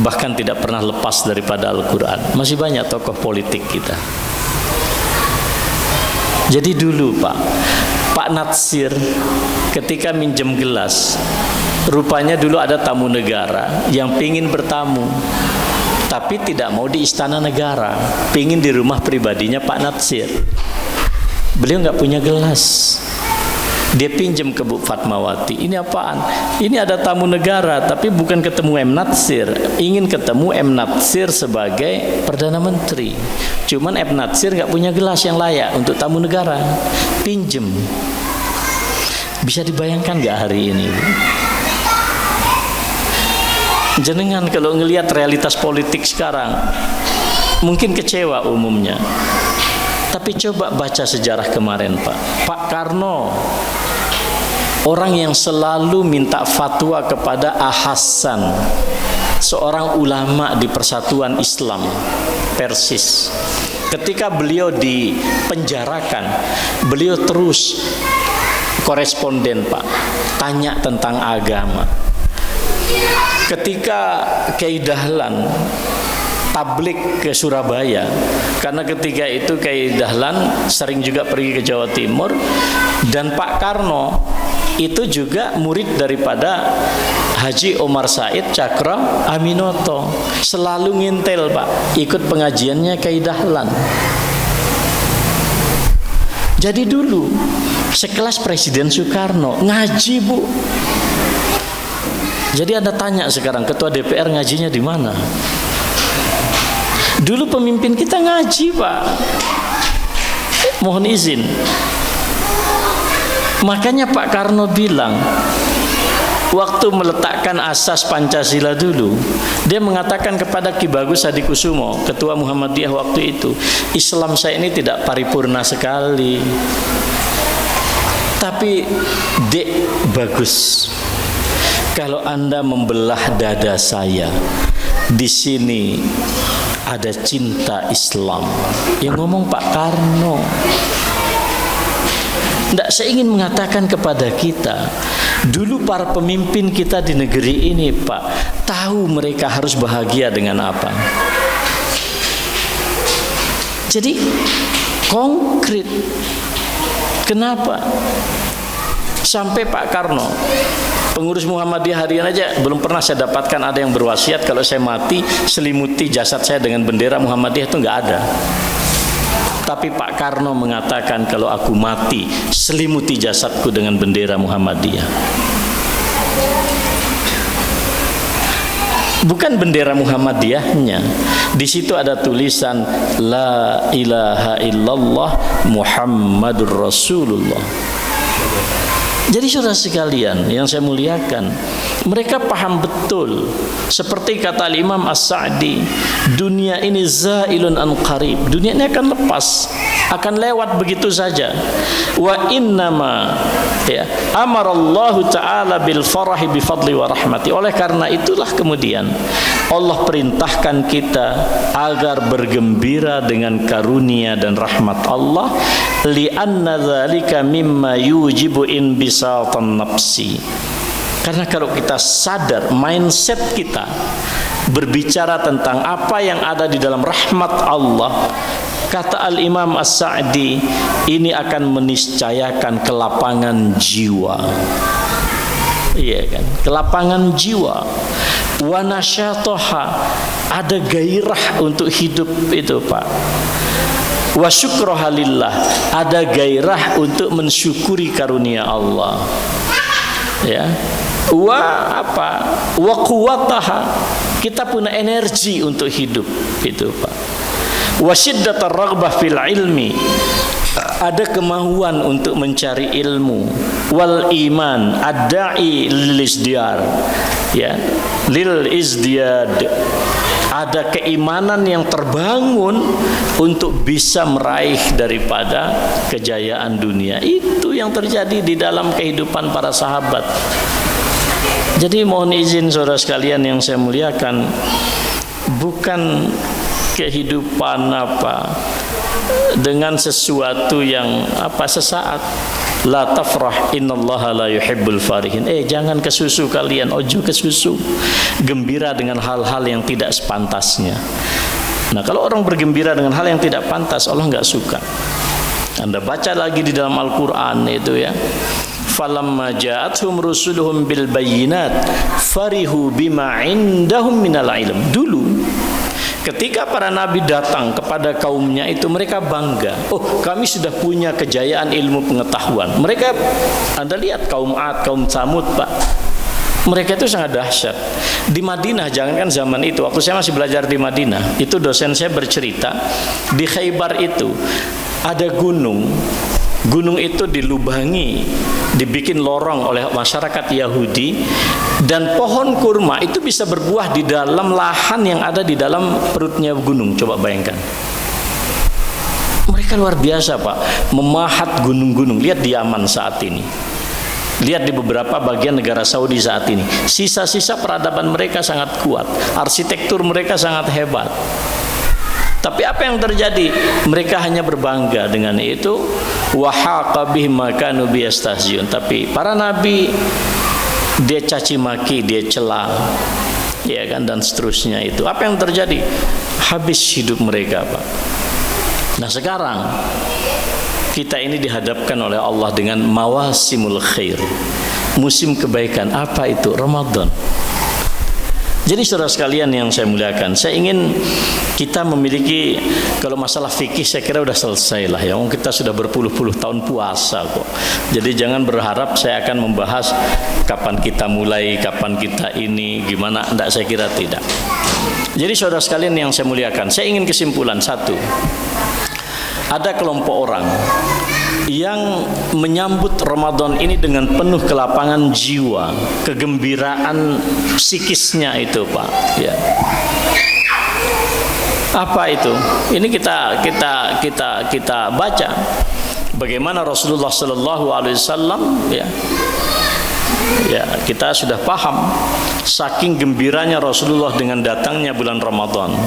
bahkan tidak pernah lepas daripada Al-Quran. Masih banyak tokoh politik kita. Jadi dulu Pak Natsir ketika minjem gelas, rupanya dulu ada tamu negara yang pingin bertamu, tapi tidak mau di istana negara, pingin di rumah pribadinya Pak Natsir. Beliau nggak punya gelas, dia pinjam ke Bu Fatmawati. Ini apaan? Ini ada tamu negara, tapi bukan ketemu M. Natsir, ingin ketemu M. Natsir sebagai Perdana Menteri. Cuman M. Natsir nggak punya gelas yang layak untuk tamu negara, pinjem. Bisa dibayangkan nggak hari ini? Jenengan kalau ngelihat realitas politik sekarang mungkin kecewa umumnya. Tapi coba baca sejarah kemarin Pak Karno, orang yang selalu minta fatwa kepada Hasan, seorang ulama di Persatuan Islam Persis. Ketika beliau dipenjarakan, beliau terus koresponden tanya tentang agama. Ketika Kiai Dahlan tablik ke Surabaya, karena ketika itu Kiai Dahlan sering juga pergi ke Jawa Timur, dan Pak Karno itu juga murid daripada Haji Omar Said Cakra Aminoto, selalu ngintel ikut pengajiannya Kiai Dahlan. Jadi dulu sekelas Presiden Soekarno ngaji Bu. Jadi Anda tanya sekarang ketua DPR ngajinya di mana? Dulu pemimpin kita ngaji Pak. Mohon izin. Makanya Pak Karno bilang, waktu meletakkan asas Pancasila dulu, dia mengatakan kepada Ki Bagus Hadikusumo, ketua Muhammadiyah waktu itu, Islam saya ini tidak paripurna sekali. Tapi Dek Bagus, kalau Anda membelah dada saya, di sini ada cinta Islam. Yang ngomong Pak Karno. Tidak, saya ingin mengatakan kepada kita, dulu para pemimpin kita di negeri ini Pak, tahu mereka harus bahagia dengan apa. Jadi konkret. Kenapa? Sampai Pak Karno, pengurus Muhammadiyah harian aja belum pernah saya dapatkan ada yang berwasiat kalau saya mati selimuti jasad saya dengan bendera Muhammadiyah, itu nggak ada. Tapi Pak Karno mengatakan kalau aku mati selimuti jasadku dengan bendera Muhammadiyah. Bukan bendera Muhammadiyahnya, di situ ada tulisan La ilaha illallah Muhammadur Rasulullah. Jadi saudara sekalian yang saya muliakan, mereka paham betul seperti kata Imam As-Sa'di, dunia ini zailun an qarib, dunia ini akan lepas, akan lewat begitu saja. Wa innama amarallahu ta'ala bil farahi bi fadli wa rahmati. Oleh karena itulah kemudian Allah perintahkan kita agar bergembira dengan karunia dan rahmat Allah, li'anna dzalika mimma yujibu inbisatan nafsi. Karena kalau kita sadar mindset kita berbicara tentang apa yang ada di dalam rahmat Allah, kata Al-Imam As-Sa'di, ini akan meniscayakan kelapangan jiwa. Iya kan? Kelapangan jiwa. Wa nasyatoha, ada gairah untuk hidup itu Pak. Wa syukroha lillah, ada gairah untuk mensyukuri karunia Allah. Ya. Wa quwwataha, kita punya energi untuk hidup itu Pak. wa syiddatar raghbah fil ilmi, ada kemauan untuk mencari ilmu, wal iman ad-da'i lil izdiar, ya, lil izdiad, ada keimanan yang terbangun untuk bisa meraih daripada kejayaan dunia. Itu yang terjadi di dalam kehidupan para sahabat. Jadi mohon izin saudara sekalian yang saya muliakan, bukan kehidupan dengan sesuatu yang sesaat. La tafrah innallaha la yuhibbul farihin. Jangan kesusu kalian, ojo kesusu. Gembira dengan hal-hal yang tidak sepantasnya. Nah, kalau orang bergembira dengan hal yang tidak pantas, Allah enggak suka. Anda baca lagi di dalam Al-Qur'an itu, ya. Falamma ja'atuhum rusuluhum bil bayyinat farihu bima indahum minal ilm. Dulu ketika para nabi datang kepada kaumnya itu, mereka bangga. Kami sudah punya kejayaan ilmu pengetahuan. Mereka, Anda lihat kaum Ad, kaum Tsamud, Pak. Mereka itu sangat dahsyat. Di Madinah, jangankan zaman itu, waktu saya masih belajar di Madinah, itu dosen saya bercerita, di Khaybar itu ada gunung. Gunung itu dilubangi, dibikin lorong oleh masyarakat Yahudi, dan pohon kurma itu bisa berbuah di dalam lahan yang ada di dalam perutnya gunung. Coba bayangkan. Mereka luar biasa, Pak, memahat gunung-gunung. Lihat di Yaman saat ini, lihat di beberapa bagian negara Saudi saat ini, sisa-sisa peradaban mereka sangat kuat, arsitektur mereka sangat hebat. Tapi apa yang terjadi? Mereka hanya berbangga dengan itu. Wa haqa bihim ma kanu biyastahziun. Tapi para nabi, dia caci maki, dia cela, ya kan, dan seterusnya itu. Apa yang terjadi? Habis hidup mereka, Pak. Nah, sekarang kita ini dihadapkan oleh Allah dengan mawasimul khair, musim kebaikan. Apa itu? Ramadan. Jadi saudara sekalian yang saya muliakan, saya ingin kita memiliki, kalau masalah fikih saya kira sudah selesai lah ya. Kita sudah berpuluh-puluh tahun puasa kok. Jadi jangan berharap saya akan membahas kapan kita mulai, kapan kita ini, gimana. Enggak, saya kira tidak. Jadi saudara sekalian yang saya muliakan, saya ingin kesimpulan satu. Ada kelompok orang yang menyambut Ramadan ini dengan penuh kelapangan jiwa, kegembiraan psikisnya itu, Pak, ya. Apa itu? Ini kita baca bagaimana Rasulullah sallallahu alaihi wasallam, ya. Ya, kita sudah paham saking gembiranya Rasulullah dengan datangnya bulan Ramadan.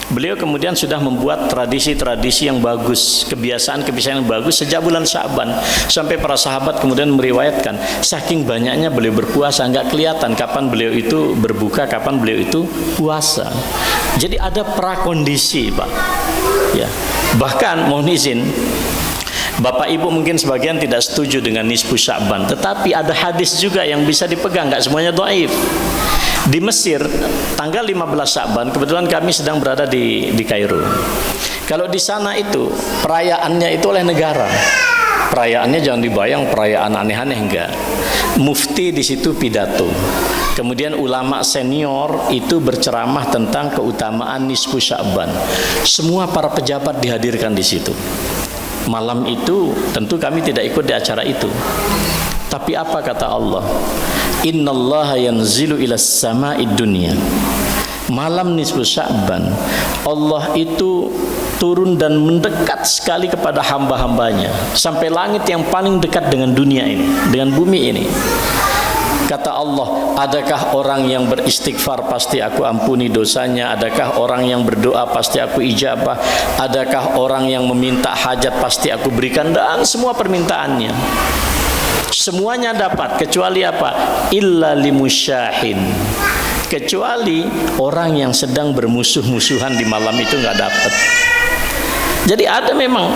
Beliau kemudian sudah membuat tradisi-tradisi yang bagus, kebiasaan-kebiasaan yang bagus sejak bulan Sya'ban, sampai para sahabat kemudian meriwayatkan saking banyaknya beliau berpuasa, enggak kelihatan kapan beliau itu berbuka, kapan beliau itu puasa. Jadi ada prakondisi, Pak. Ya. Bahkan mohon izin, Bapak Ibu mungkin sebagian tidak setuju dengan nisfu Sya'ban, tetapi ada hadis juga yang bisa dipegang, enggak semuanya dhaif. Di Mesir tanggal 15 Sya'ban, kebetulan kami sedang berada di Kairo. Kalau di sana itu perayaannya itu oleh negara. Perayaannya jangan dibayang perayaan aneh-aneh, enggak. Mufti di situ pidato. Kemudian ulama senior itu berceramah tentang keutamaan nisfu Sya'ban. Semua para pejabat dihadirkan di situ. Malam itu tentu kami tidak ikut di acara itu. Tapi apa kata Allah? Innallaha yanzilu ilas sama'id dunya. Malam nisfu Sya'ban, Allah itu turun dan mendekat sekali kepada hamba-hambanya, sampai langit yang paling dekat dengan dunia ini, dengan bumi ini. Kata Allah, adakah orang yang beristighfar pasti aku ampuni dosanya? Adakah orang yang berdoa pasti aku ijabah? Adakah orang yang meminta hajat pasti aku berikan? Dan semua permintaannya, semuanya dapat, kecuali apa? Illa limusyahin, kecuali orang yang sedang bermusuh-musuhan di malam itu nggak dapat. Jadi ada memang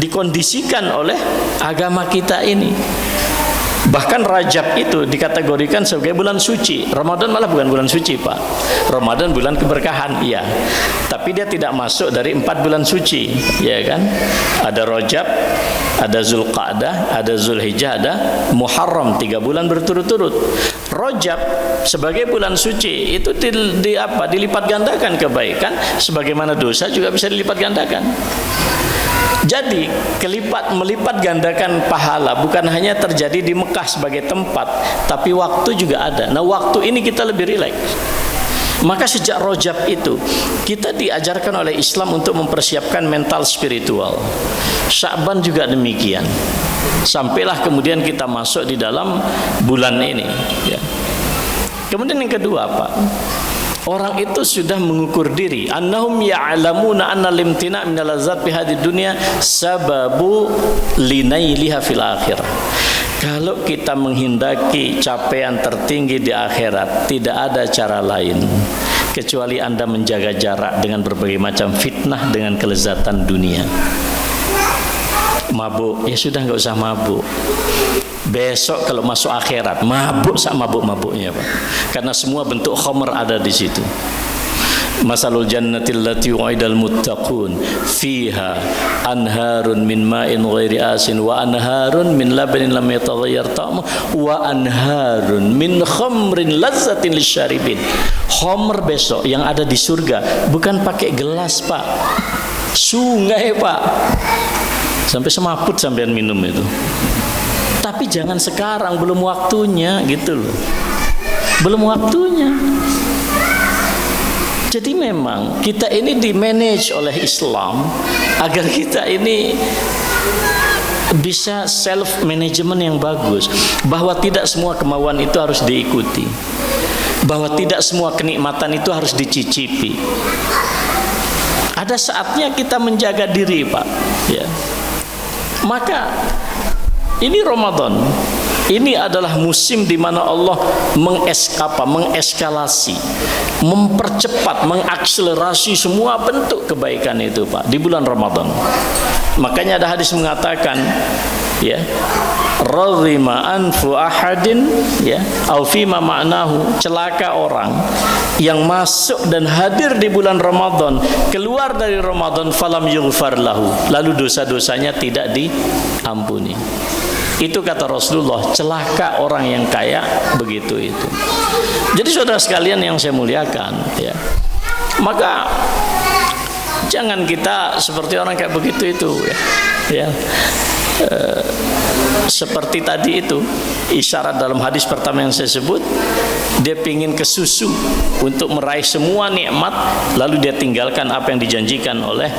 dikondisikan oleh agama kita ini Bahkan Rajab itu dikategorikan sebagai bulan suci. Ramadan malah bukan bulan suci, Pak. Ramadan bulan keberkahan, iya. Tapi dia tidak masuk dari 4 bulan suci, ya kan? Ada Rajab, ada Zulqa'dah, ada Zulhijjah, ada Muharram, 3 bulan berturut-turut. Rajab sebagai bulan suci itu dilipat gandakan kebaikan, sebagaimana dosa juga bisa dilipat gandakan. Jadi melipat gandakan pahala bukan hanya terjadi di Mekah sebagai tempat, tapi waktu juga ada. Nah, waktu ini kita lebih rileks. Maka sejak Rajab itu kita diajarkan oleh Islam untuk mempersiapkan mental spiritual. Sya'ban juga demikian. Sampailah kemudian kita masuk di dalam bulan ini, ya. Kemudian yang kedua, Pak, orang itu sudah mengukur diri, annahum ya'lamuna anna limtina' minal ladzat fi hadhiid dunya sababu linailiha fil akhirah. Kalau kita menghendaki capaian tertinggi di akhirat, tidak ada cara lain kecuali Anda menjaga jarak dengan berbagai macam fitnah dengan kelezatan dunia. Mabuk, ya sudah, nggak usah mabuk. Besok kalau masuk akhirat, mabuk sama mabuk-mabuknya, Pak. Karena semua bentuk khamr ada di situ. Masalul jannatil lati wa'idal muttaqun fiha anharun min ma'in ghairi asin wa anharun min labanin lam yataghayyar ta'muhu wa anharun min khamrin lazzatin lisyaribin. Khamr besok yang ada di surga bukan pakai gelas, Pak. Sungai, Pak. Sampai semaput sampean minum itu. Tapi jangan sekarang, belum waktunya, gitu loh. Belum waktunya. Jadi memang kita ini dimanage oleh Islam agar kita ini bisa self management yang bagus, bahwa tidak semua kemauan itu harus diikuti, bahwa tidak semua kenikmatan itu harus dicicipi. Ada saatnya kita menjaga diri, Pak, ya. Maka ini Ramadan, ini adalah musim di mana Allah mengeskalasi, mempercepat, mengakselerasi semua bentuk kebaikan itu, Pak, di bulan Ramadan. Makanya ada hadis mengatakan, ya, radhima anfu ahadin, ya, au fima ma'nahu, celaka orang yang masuk dan hadir di bulan Ramadan, keluar dari Ramadan, falam yughfar lahu, lalu dosa-dosanya tidak diampuni. Itu kata Rasulullah, celaka orang yang kaya begitu itu. Jadi saudara sekalian yang saya muliakan, ya, maka jangan kita seperti orang kayak begitu itu, ya. Seperti tadi itu isyarat dalam hadis pertama yang saya sebut, dia pingin ke susu untuk meraih semua nikmat, lalu dia tinggalkan apa yang dijanjikan oleh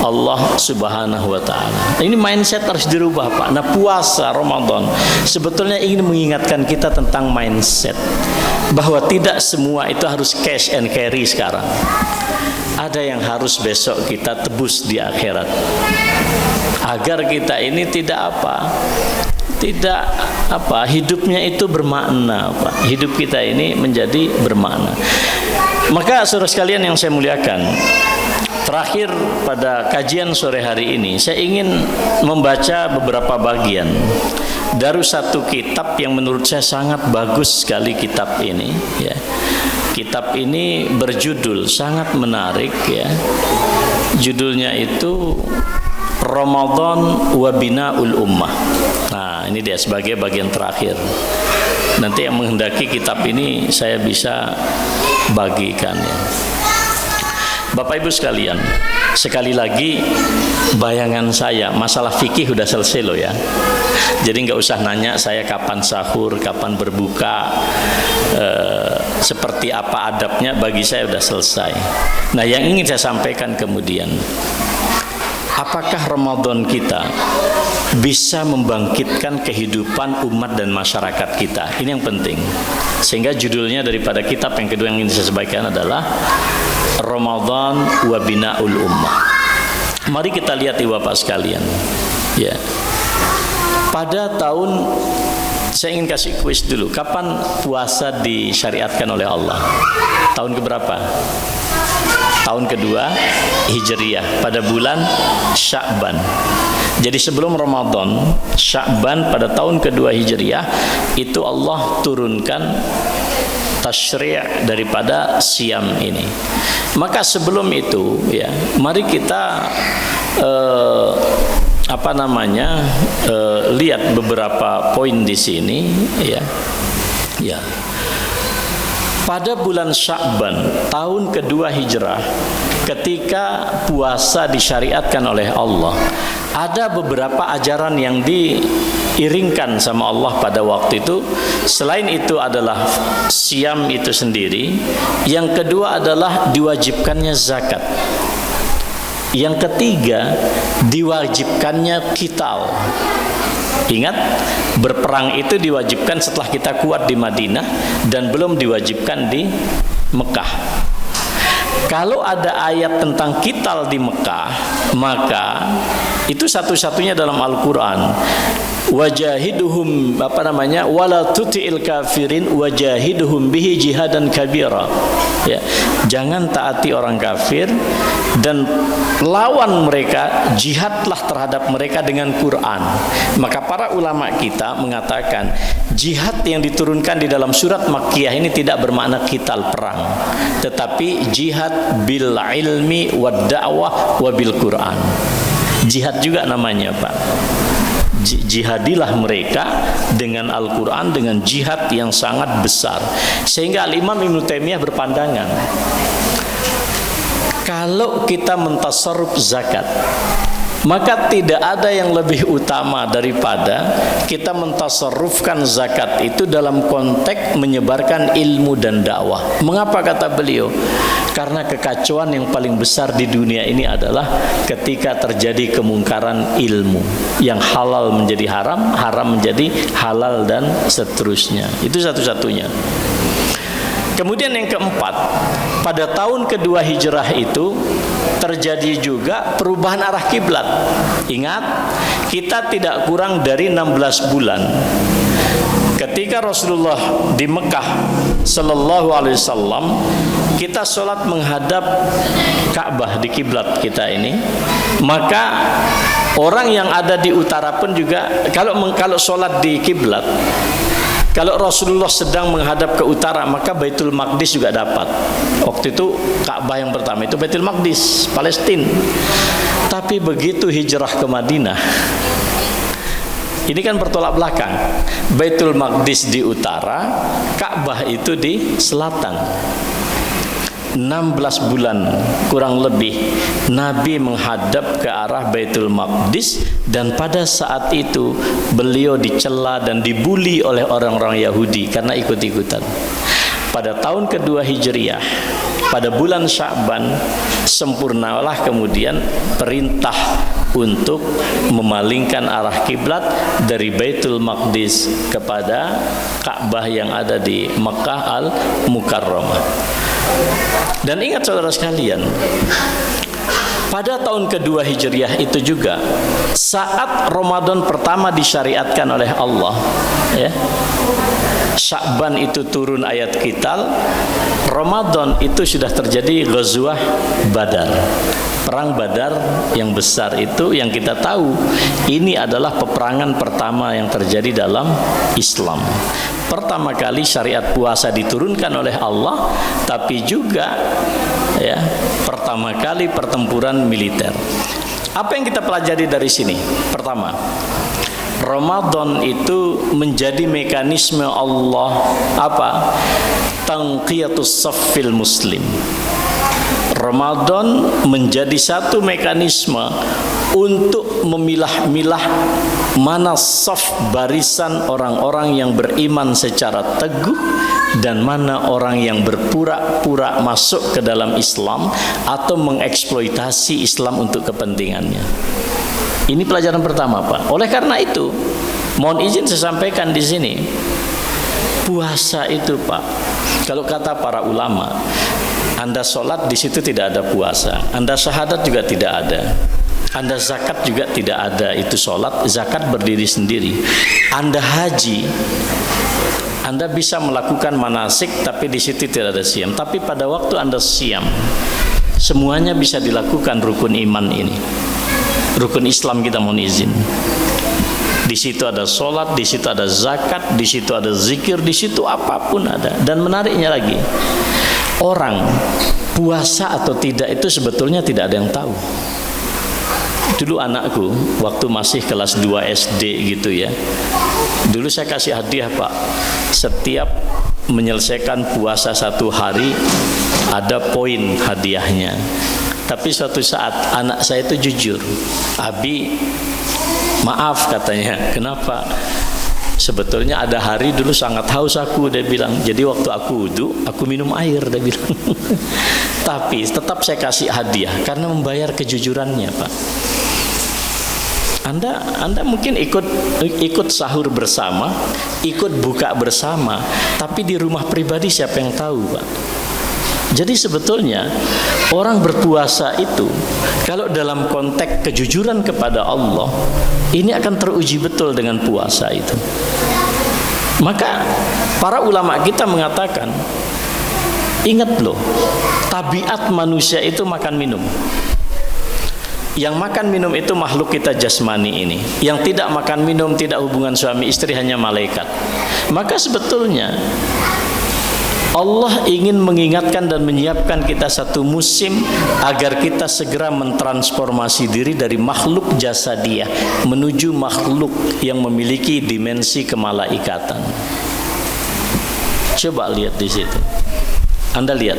Allah Subhanahu wa ta'ala. Ini mindset harus dirubah, Pak. Nah, puasa Ramadan sebetulnya ingin mengingatkan kita tentang mindset, bahwa tidak semua itu harus cash and carry sekarang. Ada yang harus besok kita tebus di akhirat, agar kita ini tidak hidupnya itu bermakna, Pak. Hidup kita ini menjadi bermakna. Maka saudara sekalian yang saya muliakan, terakhir pada kajian sore hari ini saya ingin membaca beberapa bagian dari satu kitab yang menurut saya sangat bagus sekali. Kitab ini, ya, kitab ini berjudul sangat menarik, ya. Judulnya itu Ramadan wa Bina'ul Ummah. Nah, ini dia sebagai bagian terakhir. Nanti yang menghendaki kitab ini saya bisa bagikan, ya. Bapak Ibu sekalian, sekali lagi bayangan saya masalah fikih udah selesai loh, ya. Jadi nggak usah nanya saya kapan sahur, kapan berbuka, seperti apa adabnya, bagi saya udah selesai. Nah, yang ingin saya sampaikan kemudian, apakah Ramadan kita bisa membangkitkan kehidupan umat dan masyarakat kita? Ini yang penting. Sehingga judulnya daripada kitab yang kedua yang ingin saya sampaikan adalah Ramadan wa Bina'ul Ummah. Mari kita lihat, Bapak sekalian, ya. Pada tahun, saya ingin kasih kuis dulu, kapan puasa disyariatkan oleh Allah? Tahun keberapa? Tahun kedua Hijriyah, pada bulan Sya'ban. Jadi sebelum Ramadan, Sya'ban pada tahun kedua Hijriah itu Allah turunkan tasyri' daripada siam ini. Maka sebelum itu ya, mari kita lihat beberapa poin di sini ya. Ya. Pada bulan Sya'ban tahun kedua Hijrah, ketika puasa disyariatkan oleh Allah, ada beberapa ajaran yang diiringkan sama Allah pada waktu itu. Selain itu adalah siam itu sendiri. Yang kedua adalah diwajibkannya zakat. Yang ketiga, diwajibkannya qital. Ingat, berperang itu diwajibkan setelah kita kuat di Madinah dan belum diwajibkan di Mekah. Kalau ada ayat tentang qital di Mekah, maka itu satu-satunya dalam Al-Quran. Wajahiduhum wala tuti'il kafirin wajahiduhum bihi jihadan kabira. Ya, jangan taati orang kafir dan lawan mereka, jihadlah terhadap mereka dengan Quran. Maka para ulama kita mengatakan jihad yang diturunkan di dalam surat Makkiyah ini tidak bermakna qital perang, tetapi jihad bil ilmi wad da'wah wa bil Quran. Jihad juga namanya, Pak. Jihadilah mereka dengan Al-Quran, dengan jihad yang sangat besar. Sehingga Imam Ibnu Taimiyah berpandangan, kalau kita mentasarruf zakat, maka tidak ada yang lebih utama daripada kita mentasarrufkan zakat itu dalam konteks menyebarkan ilmu dan dakwah. Mengapa kata beliau? Karena kekacauan yang paling besar di dunia ini adalah ketika terjadi kemungkaran ilmu, yang halal menjadi haram, haram menjadi halal, dan seterusnya. Itu satu-satunya. Kemudian yang keempat, pada tahun kedua Hijrah itu terjadi juga perubahan arah kiblat. Ingat, kita tidak kurang dari 16 bulan. Ketika Rasulullah di Mekah sallallahu alaihi wasallam, kita sholat menghadap Ka'bah di kiblat kita ini, maka orang yang ada di utara pun juga kalau sholat di kiblat, kalau Rasulullah sedang menghadap ke utara, maka Baitul Maqdis juga dapat. Waktu itu Ka'bah yang pertama itu Baitul Maqdis, Palestina. Tapi begitu hijrah ke Madinah, ini kan bertolak belakang. Baitul Maqdis di utara, Ka'bah itu di selatan. 16 bulan kurang lebih Nabi menghadap ke arah Baitul Maqdis, dan pada saat itu beliau dicela dan dibuli oleh orang-orang Yahudi karena ikut-ikutan. Pada tahun kedua Hijriah, pada bulan Sya'ban, sempurnalah kemudian perintah untuk memalingkan arah kiblat dari Baitul Maqdis kepada Ka'bah yang ada di Makkah Al-Mukarramah. Dan ingat saudara sekalian, pada tahun kedua Hijriah itu juga saat Ramadan pertama disyariatkan oleh Allah, ya, Sya'ban itu turun ayat qital, Ramadan itu sudah terjadi Ghazwah Badar. Perang Badar yang besar itu, yang kita tahu ini adalah peperangan pertama yang terjadi dalam Islam. Pertama kali syariat puasa diturunkan oleh Allah, tapi juga ya, pertama kali pertempuran militer. Apa yang kita pelajari dari sini? Pertama, Ramadan itu menjadi mekanisme Allah tanqiyatus saffil muslim. Ramadan menjadi satu mekanisme untuk memilah-milah mana saf barisan orang-orang yang beriman secara teguh dan mana orang yang berpura-pura masuk ke dalam Islam atau mengeksploitasi Islam untuk kepentingannya. Ini pelajaran pertama, Pak. Oleh karena itu, mohon izin saya sampaikan di sini, puasa itu, Pak, kalau kata para ulama, Anda sholat di situ tidak ada puasa, Anda syahadat juga tidak ada, Anda zakat juga tidak ada, itu sholat, zakat berdiri sendiri. Anda haji, Anda bisa melakukan manasik, tapi di situ tidak ada siam. Tapi pada waktu Anda siam, semuanya bisa dilakukan rukun iman ini. rukun Islam kita, mohon izin. Di situ ada sholat, di situ ada zakat, di situ ada zikir, di situ apapun ada. Dan menariknya lagi, orang puasa atau tidak itu sebetulnya tidak ada yang tahu. Dulu anakku waktu masih kelas 2 SD gitu ya, dulu saya kasih hadiah, Pak. Setiap menyelesaikan puasa 1 hari ada poin hadiahnya. Tapi suatu saat anak saya itu jujur, Abi, maaf katanya, kenapa? Sebetulnya ada hari dulu sangat haus aku, dia bilang. Jadi waktu aku wudu, aku minum air, dia bilang. Tapi tetap saya kasih hadiah karena membayar kejujurannya, Pak. Anda mungkin ikut sahur bersama, ikut buka bersama, tapi di rumah pribadi siapa yang tahu, Pak? Jadi sebetulnya orang berpuasa itu kalau dalam konteks kejujuran kepada Allah, ini akan teruji betul dengan puasa itu. Maka para ulama kita mengatakan, ingat loh, tabiat manusia itu makan minum. Yang makan minum itu makhluk kita jasmani ini. Yang tidak makan minum, tidak hubungan suami istri, hanya malaikat. Maka sebetulnya Allah ingin mengingatkan dan menyiapkan kita satu musim agar kita segera mentransformasi diri dari makhluk jasadiyah menuju makhluk yang memiliki dimensi kemalaikatan. Coba lihat di situ. Anda lihat,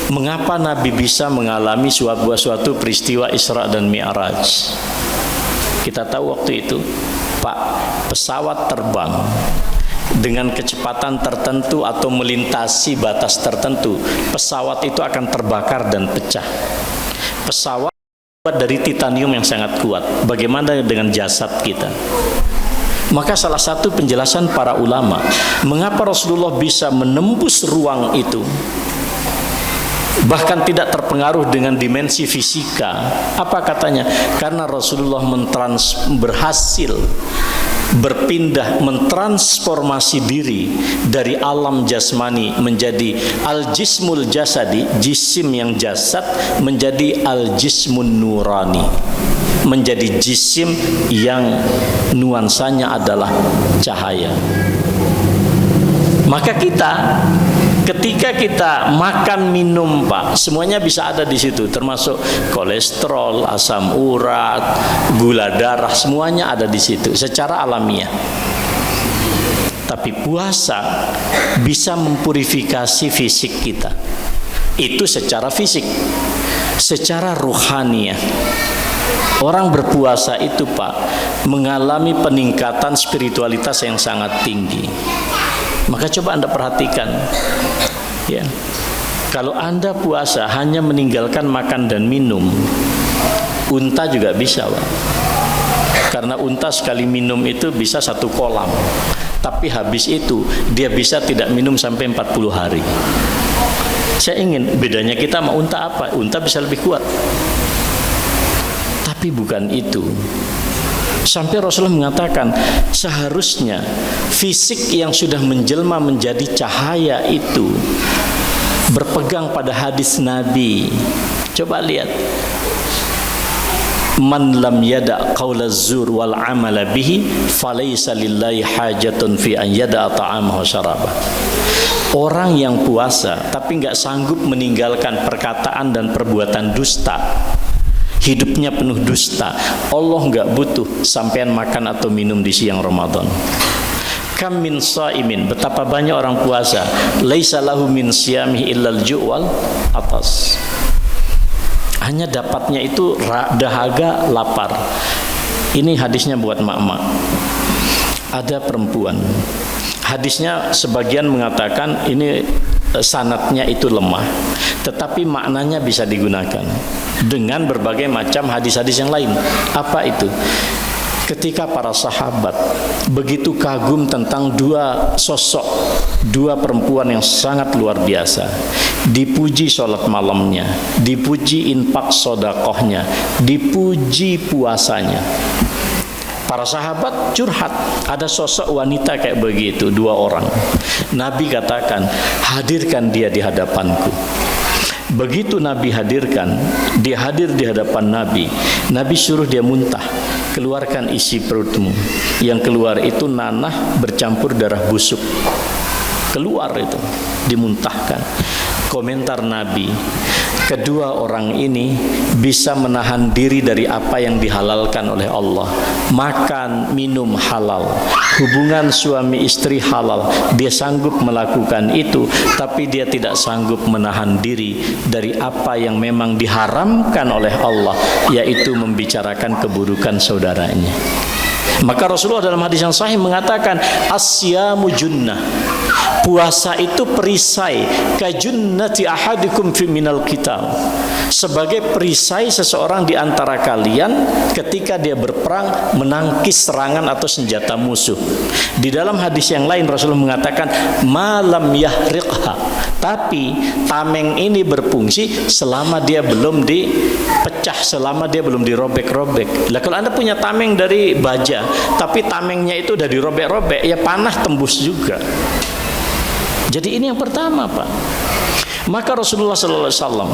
mengapa Nabi bisa mengalami suatu peristiwa Isra dan Mi'raj? Kita tahu waktu itu, Pak, pesawat terbang dengan kecepatan tertentu atau melintasi batas tertentu, pesawat itu akan terbakar dan pecah. Pesawat dari titanium yang sangat kuat. Bagaimana dengan jasad kita? Maka salah satu penjelasan para ulama, mengapa Rasulullah bisa menembus ruang itu, bahkan tidak terpengaruh dengan dimensi fisika. Apa katanya? Karena Rasulullah berhasil berpindah, mentransformasi diri dari alam jasmani menjadi al-jismul jasadi, jisim yang jasad, menjadi al-jismun nurani, menjadi jisim yang nuansanya adalah cahaya. Maka ketika kita makan minum, Pak, semuanya bisa ada di situ, termasuk kolesterol, asam urat, gula darah, semuanya ada di situ secara alamiah. Tapi puasa bisa mempurifikasi fisik kita. Itu secara fisik. Secara ruhaniah, orang berpuasa itu, Pak, mengalami peningkatan spiritualitas yang sangat tinggi. Maka coba Anda perhatikan, ya, kalau Anda puasa hanya meninggalkan makan dan minum, unta juga bisa, Pak. Karena unta sekali minum itu bisa 1 kolam, tapi habis itu dia bisa tidak minum sampai 40 hari. Saya ingin, bedanya kita sama unta apa? Unta bisa lebih kuat. Tapi bukan itu. Sampai Rasulullah mengatakan, seharusnya fisik yang sudah menjelma menjadi cahaya itu berpegang pada hadis Nabi. Coba lihat, man lam yada qaulaz zur wal amala bihi falaysa lillahi hajatun fi an yada ta'amahu syarabah. Orang yang puasa tapi enggak sanggup meninggalkan perkataan dan perbuatan dusta, hidupnya penuh dusta, Allah enggak butuh sampean makan atau minum di siang Ramadan. Kam min shaimin, betapa banyak orang puasa, laisa lahu min siyamihi illal ju' wal atas. Hanya dapatnya itu dahaga, lapar. Ini hadisnya buat mak-mak. Ada perempuan, hadisnya sebagian mengatakan ini sanadnya itu lemah, tetapi maknanya bisa digunakan dengan berbagai macam hadis-hadis yang lain. Apa itu? Ketika para sahabat begitu kagum tentang dua sosok, dua perempuan yang sangat luar biasa, dipuji sholat malamnya, dipuji infak sodakohnya, dipuji puasanya. Para sahabat curhat, ada sosok wanita kayak begitu, 2 orang. Nabi katakan, hadirkan dia di hadapanku. Begitu Nabi hadirkan, dia hadir di hadapan Nabi. Nabi suruh dia muntah, keluarkan isi perutmu. Yang keluar itu nanah bercampur darah busuk. Keluar itu, dimuntahkan. Komentar Nabi, kedua orang ini bisa menahan diri dari apa yang dihalalkan oleh Allah. Makan, minum halal, hubungan suami istri halal. Dia sanggup melakukan itu, tapi dia tidak sanggup menahan diri dari apa yang memang diharamkan oleh Allah, yaitu membicarakan keburukan saudaranya. Maka Rasulullah dalam hadis yang sahih mengatakan, asyamu junnah, puasa itu perisai, kajunnati ahadikum fi minal qital, sebagai perisai seseorang di antara kalian ketika dia berperang menangkis serangan atau senjata musuh. Di dalam hadis yang lain Rasulullah mengatakan malam yahriqha, tapi tameng ini berfungsi selama dia belum dipecah, selama dia belum dirobek-robek. Lah kalau Anda punya tameng dari baja tapi tamengnya itu udah dirobek-robek, ya panah tembus juga. Jadi ini yang pertama, Pak. Maka Rasulullah SAW,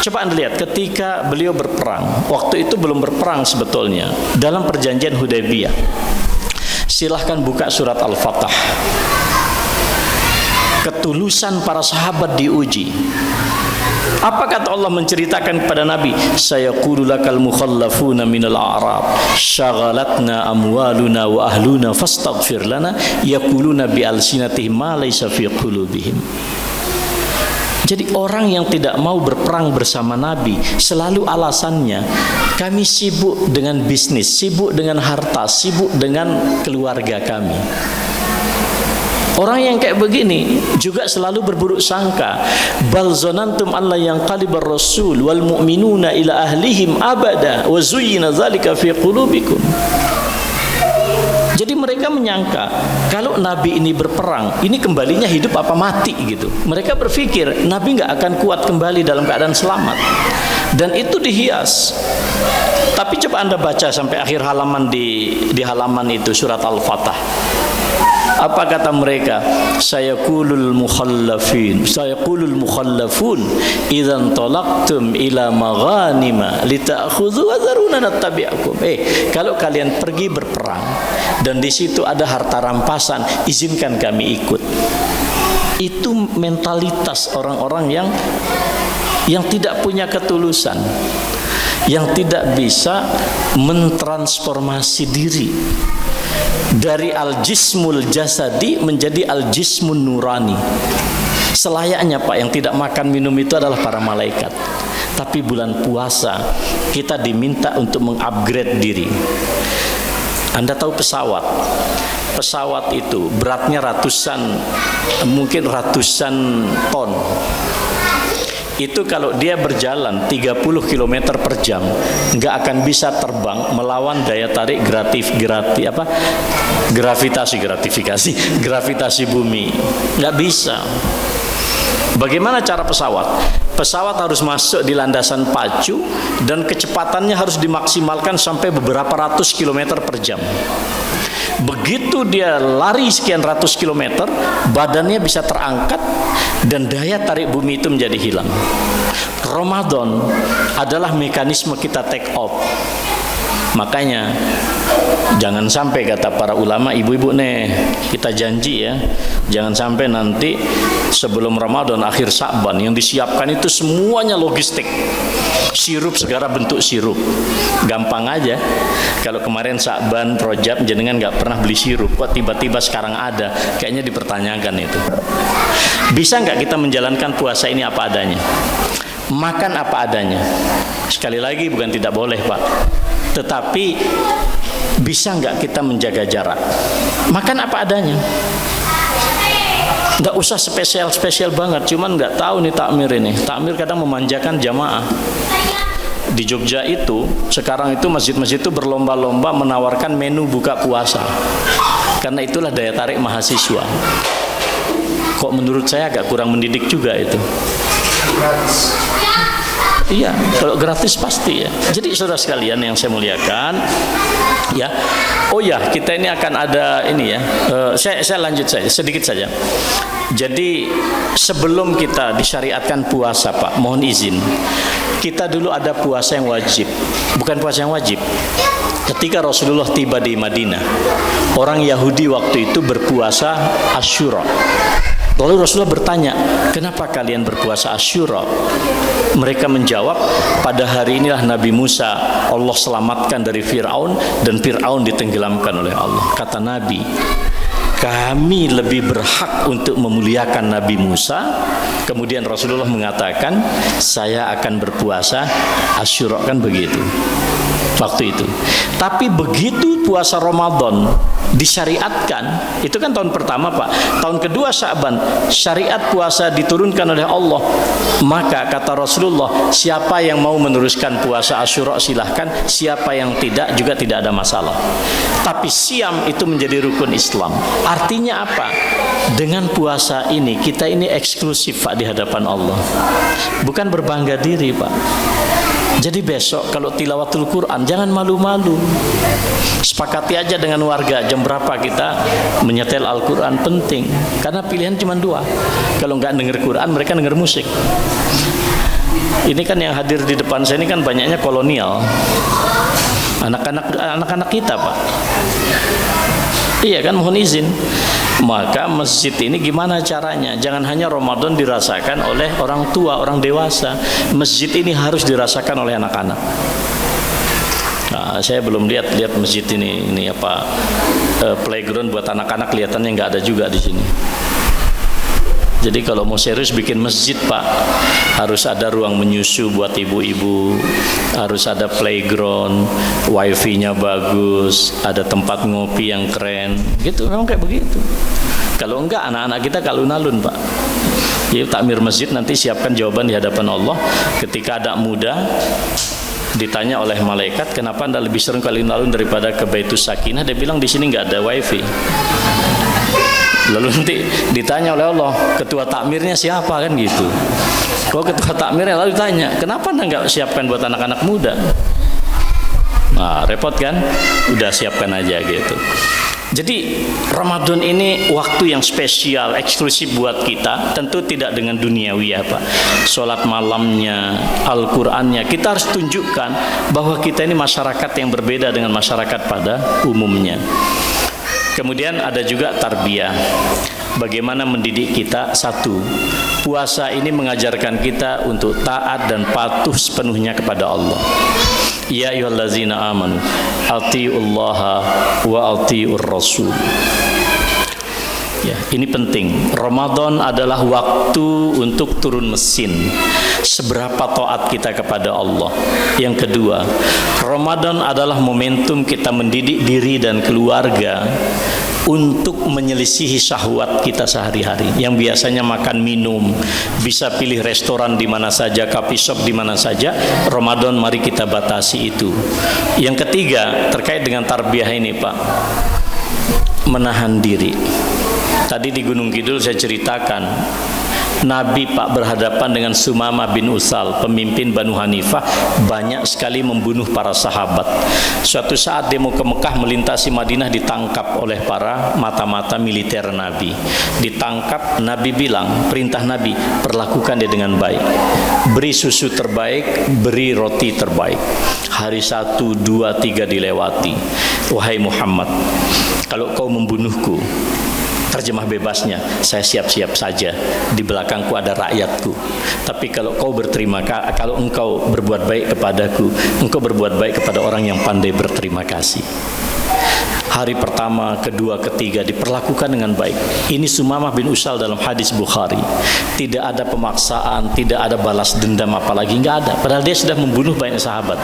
coba Anda lihat ketika beliau berperang, waktu itu belum berperang sebetulnya, dalam perjanjian Hudaybiyah. Silahkan buka surat Al-Fatah. Ketulusan para sahabat diuji. Apa kata Allah menceritakan kepada Nabi? Sayaqulu lakal mukhallafuna minal a'rab syaghalatna amwaluna wa ahluna fastaghfir lana yaquluna bi alsinatihim ma laysa fi qulubihim. Jadi orang yang tidak mau berperang bersama Nabi selalu alasannya, kami sibuk dengan bisnis, sibuk dengan harta, sibuk dengan keluarga kami. Orang yang kayak begini juga selalu berburuk sangka. Bal zanantum alla yanqalibar rasul wal mu'minuna ila ahlihim abada wa zuyyina dzalika fi qulubikum. Jadi mereka menyangka kalau Nabi ini berperang, ini kembalinya hidup apa mati gitu. Mereka berpikir Nabi nggak akan kuat kembali dalam keadaan selamat. Dan itu dihias. Tapi coba Anda baca sampai akhir halaman di halaman itu surat Al-Fatah. Apa kata mereka? Sayaqulul mukhallafun idzan talaqtum ila maghanima lita'khudhu wa dharuna nattabi'akum. Kalau kalian pergi berperang dan di situ ada harta rampasan, izinkan kami ikut. Itu mentalitas orang-orang yang tidak punya ketulusan, yang tidak bisa mentransformasi diri dari al-jismul jasadi menjadi al-jismun nurani. Selayaknya Pak, yang tidak makan minum itu adalah para malaikat. Tapi bulan puasa kita diminta untuk mengupgrade diri. Anda tahu pesawat itu beratnya mungkin ratusan ton. Itu kalau dia berjalan 30 km per jam nggak akan bisa terbang melawan daya tarik gravitasi bumi, nggak bisa. Bagaimana cara pesawat? Pesawat harus masuk di landasan pacu dan kecepatannya harus dimaksimalkan sampai beberapa ratus kilometer per jam. Begitu dia lari sekian ratus kilometer, badannya bisa terangkat dan daya tarik bumi itu menjadi hilang. Ramadan adalah mekanisme kita take off. Makanya jangan sampai, kata para ulama, ibu-ibu nih, kita janji ya, jangan sampai nanti sebelum Ramadan akhir Sya'ban yang disiapkan itu semuanya logistik. Sirup segala bentuk sirup. Gampang aja. Kalau kemarin Sya'ban Rajab jenengan nggak pernah beli sirup, kok tiba-tiba sekarang ada? Kayaknya dipertanyakan itu. Bisa nggak kita menjalankan puasa ini apa adanya? Makan apa adanya. Sekali lagi bukan tidak boleh Pak, tetapi bisa nggak kita menjaga jarak? Makan apa adanya. Nggak usah spesial banget, cuman nggak tahu nih takmir ini. Takmir kadang memanjakan jamaah. Di Jogja itu sekarang itu masjid-masjid itu berlomba-lomba menawarkan menu buka puasa, karena itulah daya tarik mahasiswa. Kok menurut saya agak kurang mendidik juga itu. Iya, kalau gratis pasti ya. Jadi saudara sekalian yang saya muliakan, ya. Oh ya, kita ini akan ada ini ya. Saya lanjut saja sedikit saja. Jadi sebelum kita disyariatkan puasa, Pak, mohon izin. Kita dulu ada puasa yang wajib. Bukan puasa yang wajib. Ketika Rasulullah tiba di Madinah, orang Yahudi waktu itu berpuasa Asyura. Lalu Rasulullah bertanya, kenapa kalian berpuasa Asyura? Mereka menjawab, pada hari inilah Nabi Musa Allah selamatkan dari Fir'aun dan Fir'aun ditenggelamkan oleh Allah. Kata Nabi, kami lebih berhak untuk memuliakan Nabi Musa. Kemudian Rasulullah mengatakan, saya akan berpuasa Asyura, kan begitu waktu itu. Tapi begitu puasa Ramadan disyariatkan, itu kan tahun pertama, Pak. Tahun kedua Sya'ban, syariat puasa diturunkan oleh Allah. Maka kata Rasulullah, siapa yang mau meneruskan puasa Asyura silahkan, siapa yang tidak juga tidak ada masalah. Tapi siam itu menjadi rukun Islam. Artinya apa? Dengan puasa ini kita ini eksklusif, Pak, di hadapan Allah. Bukan berbangga diri, Pak. Jadi besok kalau tilawatul Quran jangan malu-malu. Sepakati aja dengan warga jam berapa kita menyetel Al-Quran, penting. Karena pilihan cuma dua. Kalau nggak denger Quran, mereka denger musik. Ini kan yang hadir di depan saya ini kan banyaknya kolonial. Anak-anak kita, Pak. Iya kan, mohon izin. Maka masjid ini gimana caranya? Jangan hanya Ramadan dirasakan oleh orang tua, orang dewasa. Masjid ini harus dirasakan oleh anak-anak. Nah, saya belum lihat masjid ini apa playground buat anak-anak, kelihatannya nggak ada juga di sini. Jadi kalau mau serius bikin masjid, Pak, harus ada ruang menyusu buat ibu-ibu, harus ada playground, wifi-nya bagus, ada tempat ngopi yang keren, gitu. Memang kayak begitu. Kalau enggak, anak-anak kita kalun-alun, Pak. Jadi takmir masjid nanti siapkan jawaban di hadapan Allah. Ketika anak muda ditanya oleh malaikat, kenapa Anda lebih sering kalun-alun daripada ke Baitus Sakinah? Dia bilang di sini nggak ada wifi. Lalu nanti ditanya oleh Allah, ketua takmirnya siapa, kan gitu. Kalau ketua takmirnya lalu tanya, kenapa Anda nggak siapkan buat anak-anak muda? Nah, repot kan? Udah siapkan aja gitu. Jadi Ramadan ini waktu yang spesial, eksklusif buat kita. Tentu tidak dengan duniawi ya, Pak. Sholat malamnya, Al-Qur'annya, kita harus tunjukkan bahwa kita ini masyarakat yang berbeda dengan masyarakat pada umumnya. Kemudian ada juga tarbiyah. Bagaimana mendidik kita? Satu, puasa ini mengajarkan kita untuk taat dan patuh sepenuhnya kepada Allah. Ya ayyuhallazina amanu atiullaha wa atiur rasul. Ya, ini penting. Ramadan adalah waktu untuk turun mesin. Seberapa taat kita kepada Allah. Yang kedua, Ramadan adalah momentum kita mendidik diri dan keluarga untuk menyelisihi syahwat kita sehari-hari. Yang biasanya makan minum, bisa pilih restoran di mana saja, coffee shop di mana saja. Ramadan mari kita batasi itu. Yang ketiga, terkait dengan tarbiyah ini, Pak, menahan diri. Tadi di Gunung Kidul saya ceritakan, Nabi, Pak, berhadapan dengan Sumamah bin Utsal, pemimpin Banu Hanifah, banyak sekali membunuh para sahabat. Suatu saat dia mau ke Mekah melintasi Madinah, ditangkap oleh para mata-mata militer Nabi. Ditangkap, Nabi bilang, perintah Nabi, perlakukan dia dengan baik. Beri susu terbaik, beri roti terbaik. Hari 1, 2, 3 dilewati. Wahai Muhammad, kalau kau membunuhku, terjemah bebasnya, saya siap-siap saja, di belakangku ada rakyatku. Tapi kalau kalau engkau berbuat baik kepadaku, engkau berbuat baik kepada orang yang pandai berterima kasih. Hari pertama, kedua, ketiga diperlakukan dengan baik. Ini Sumamah bin Utsal dalam hadis Bukhari. Tidak ada pemaksaan, tidak ada balas dendam, apalagi nggak ada. Padahal dia sudah membunuh banyak sahabat.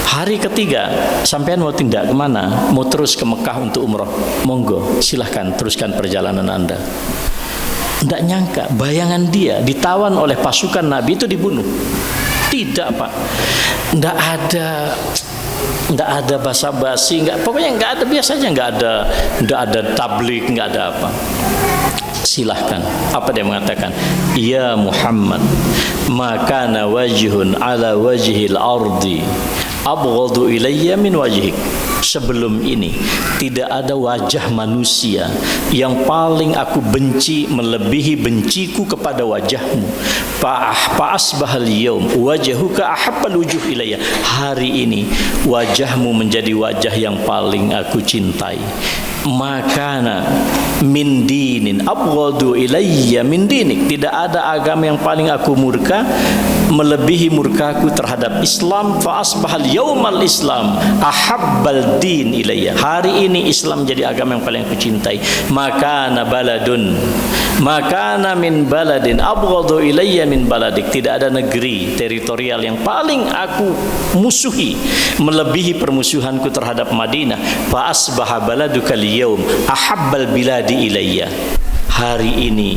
Hari ketiga, sampean mau tindak kemana? Mau terus ke Mekah untuk umroh? Monggo, silahkan teruskan perjalanan Anda. Tidak nyangka, bayangan dia ditawan oleh pasukan Nabi itu dibunuh. Tidak, Pak. Tidak ada Nggak ada basa-basi, pokoknya nggak ada, biasanya nggak ada tablik, nggak ada apa. Silahkan. Apa dia mengatakan? Ya Muhammad, maka wajhun ala wajhil ardi abghadu ilayya min wajhik. Sebelum ini tidak ada wajah manusia yang paling aku benci melebihi benciku kepada wajahmu. Fa'asbahal yaum wajhuka ahabbal wujuh ilayya. Hari ini wajahmu menjadi wajah yang paling aku cintai. Makana min dinin abghadu ilayya min dinik. Tidak ada agama yang paling aku murka melebihi murkaku terhadap Islam. Fa asbahal yaumal Islam ahabbal din ilayya. Hari ini Islam jadi agama yang paling aku cintai. Makana baladun, makana min baladin abghadu ilayya min baladik. Tidak ada negeri teritorial yang paling aku musuhi melebihi permusuhanku terhadap Madinah. Fa asbaha baladuka yaum ahabbal biladi ilayya. Hari ini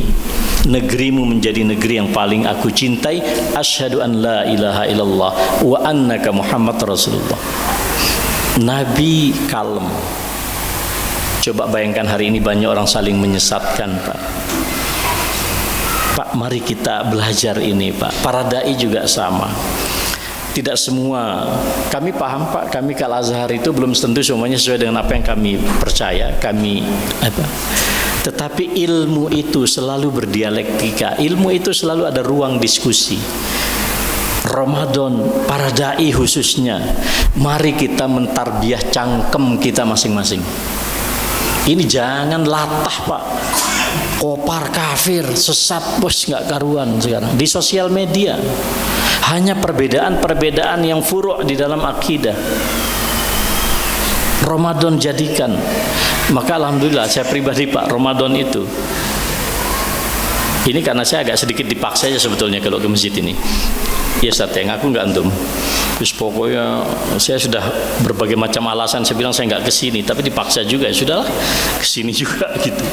negerimu menjadi negeri yang paling aku cintai. Asyhadu an la ilaha illallah wa annaka Muhammad Rasulullah. Nabi kalem. Coba bayangkan hari ini banyak orang saling menyesatkan, Pak. Pak, mari kita belajar ini, Pak. Para dai juga sama. Tidak semua, kami paham Pak, kami Kal Azhar itu belum tentu semuanya sesuai dengan apa yang kami percaya, tetapi ilmu itu selalu berdialektika, ilmu itu selalu ada ruang diskusi. Ramadan, para dai khususnya, mari kita mentarbiyah cangkem kita masing-masing. Ini jangan latah Pak, kopar kafir, sesat bos nggak karuan sekarang di sosial media. Hanya perbedaan-perbedaan yang furu' di dalam akidah. Ramadan jadikan, maka alhamdulillah saya pribadi Pak, Ramadan itu, ini karena saya agak sedikit dipaksa aja sebetulnya kalau ke masjid ini. Ya Ustaz, yang aku nggak antum. Terus pokoknya saya sudah berbagai macam alasan, saya bilang saya nggak kesini, tapi dipaksa juga, ya sudahlah kesini juga gitu.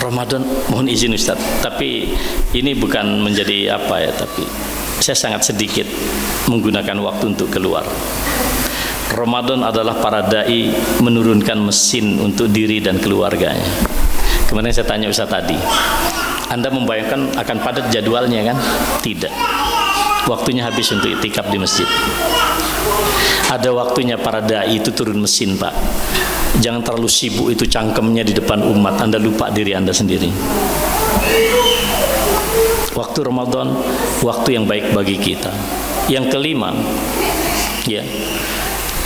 Ramadan, mohon izin Ustaz, tapi ini bukan menjadi apa ya, tapi saya sangat sedikit menggunakan waktu untuk keluar. Ramadan adalah para dai menurunkan mesin untuk diri dan keluarganya. Kemarin saya tanya Ustaz tadi, Anda membayangkan akan padat jadwalnya kan? Tidak. Waktunya habis untuk itikaf di masjid. Ada waktunya para dai itu turun mesin Pak. Jangan terlalu sibuk itu cangkemnya di depan umat, Anda lupa diri Anda sendiri. Waktu Ramadan, waktu yang baik bagi kita. Yang kelima, ya,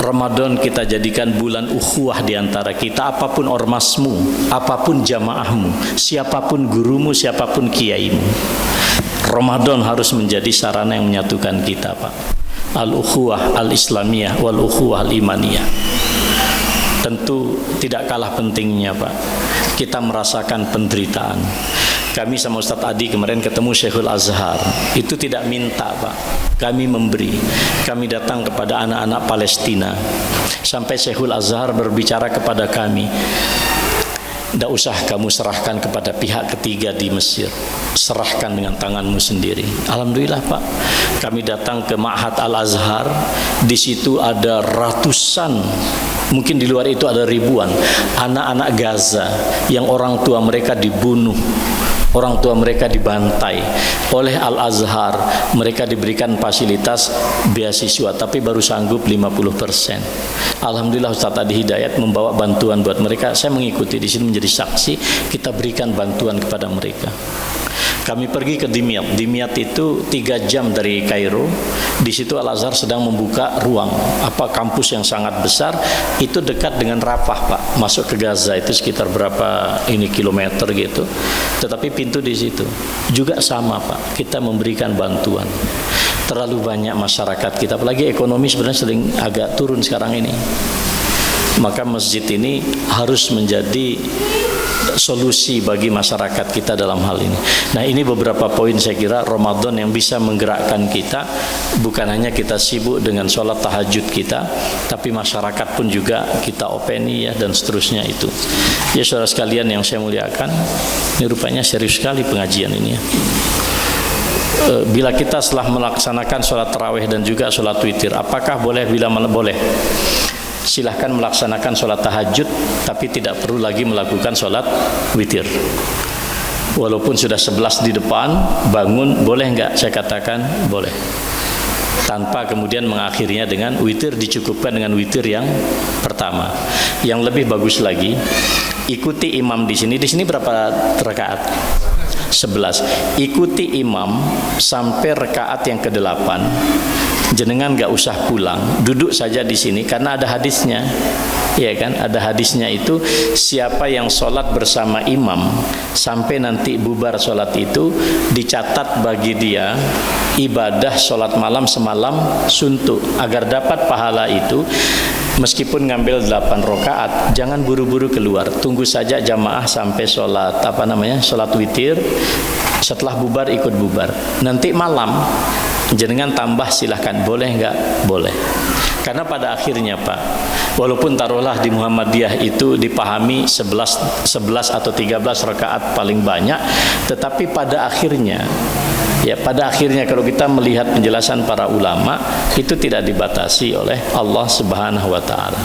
Ramadan kita jadikan bulan ukhuwah di antara kita. Apapun ormasmu, apapun jamaahmu, siapapun gurumu, siapapun kiaimu, Ramadan harus menjadi sarana yang menyatukan kita Pak. Al-ukhuwah al-islamiyah wal-ukhuwah al-imaniyah. Tentu tidak kalah pentingnya Pak, kita merasakan penderitaan. Kami sama Ustadz Adi kemarin ketemu Syekhul Azhar, itu tidak minta Pak, kami memberi. Kami datang kepada anak-anak Palestina, sampai Syekhul Azhar berbicara kepada kami, tidak usah kamu serahkan kepada pihak ketiga di Mesir, serahkan dengan tanganmu sendiri. Alhamdulillah Pak, kami datang ke Ma'had Al-Azhar, di situ ada ratusan, mungkin di luar itu ada ribuan anak-anak Gaza yang orang tua mereka dibunuh, orang tua mereka dibantai. Oleh Al-Azhar mereka diberikan fasilitas beasiswa, tapi baru sanggup 50%. Alhamdulillah Ustaz Adi Hidayat membawa bantuan buat mereka. Saya mengikuti di sini menjadi saksi, kita berikan bantuan kepada mereka. Kami pergi ke Dimyat. Dimyat itu 3 jam dari Kairo. Di situ Al-Azhar sedang membuka ruang kampus yang sangat besar. Itu dekat dengan Rafah Pak. Masuk ke Gaza itu sekitar berapa kilometer gitu. Tetapi pintu di situ juga sama Pak. Kita memberikan bantuan. Terlalu banyak masyarakat kita, apalagi ekonomi sebenarnya sering agak turun sekarang ini. Maka masjid ini harus menjadi solusi bagi masyarakat kita dalam hal ini. Nah, ini beberapa poin saya kira Ramadan yang bisa menggerakkan kita. Bukan hanya kita sibuk dengan sholat tahajud kita, tapi masyarakat pun juga kita openi ya, dan seterusnya itu. Ya saudara sekalian yang saya muliakan, ini rupanya serius sekali pengajian ini ya. bila kita setelah melaksanakan sholat tarawih dan juga sholat witir, apakah boleh? Bila boleh, silahkan melaksanakan sholat tahajud, tapi tidak perlu lagi melakukan sholat witir. Walaupun sudah 11 di depan, bangun, boleh enggak? Saya katakan boleh, tanpa kemudian mengakhirinya dengan witir. Dicukupkan dengan witir yang pertama. Yang lebih bagus lagi, ikuti imam di sini. Di sini berapa rakaat? 11. Ikuti imam sampai rakaat yang ke-8. Jenengan gak usah pulang, duduk saja di sini, karena ada hadisnya. Ya kan, ada hadisnya itu, siapa yang sholat bersama imam sampai nanti bubar sholat itu, dicatat bagi dia ibadah sholat malam semalam suntuk. Agar dapat pahala itu, meskipun ngambil 8 rakaat, jangan buru-buru keluar, tunggu saja jamaah sampai sholat sholat witir. Setelah bubar ikut bubar. Nanti malam jenengan tambah, silahkan. Boleh enggak? Boleh. Karena pada akhirnya Pak, walaupun taruhlah di Muhammadiyah itu dipahami 11 atau 13 rakaat paling banyak, tetapi pada akhirnya kalau kita melihat penjelasan para ulama, itu tidak dibatasi oleh Allah Subhanahu wa taala.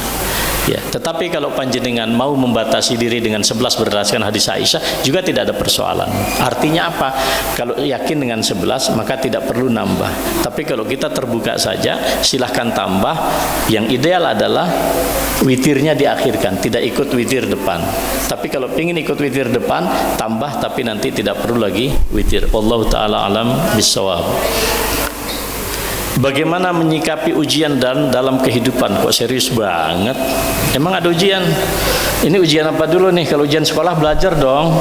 Ya, tetapi kalau panjenengan mau membatasi diri dengan 11 berdasarkan hadis Aisyah, juga tidak ada persoalan. Artinya apa? Kalau yakin dengan 11, maka tidak perlu nambah. Tapi kalau kita terbuka saja, silahkan tambah. Yang ideal adalah witirnya diakhirkan, tidak ikut witir depan. Tapi kalau ingin ikut witir depan, tambah, tapi nanti tidak perlu lagi witir. Wallahu ta'ala alam bissawab. Bagaimana menyikapi ujian dalam kehidupan? Kok serius banget? Emang ada ujian? Ini ujian apa dulu nih? Kalau ujian sekolah belajar dong.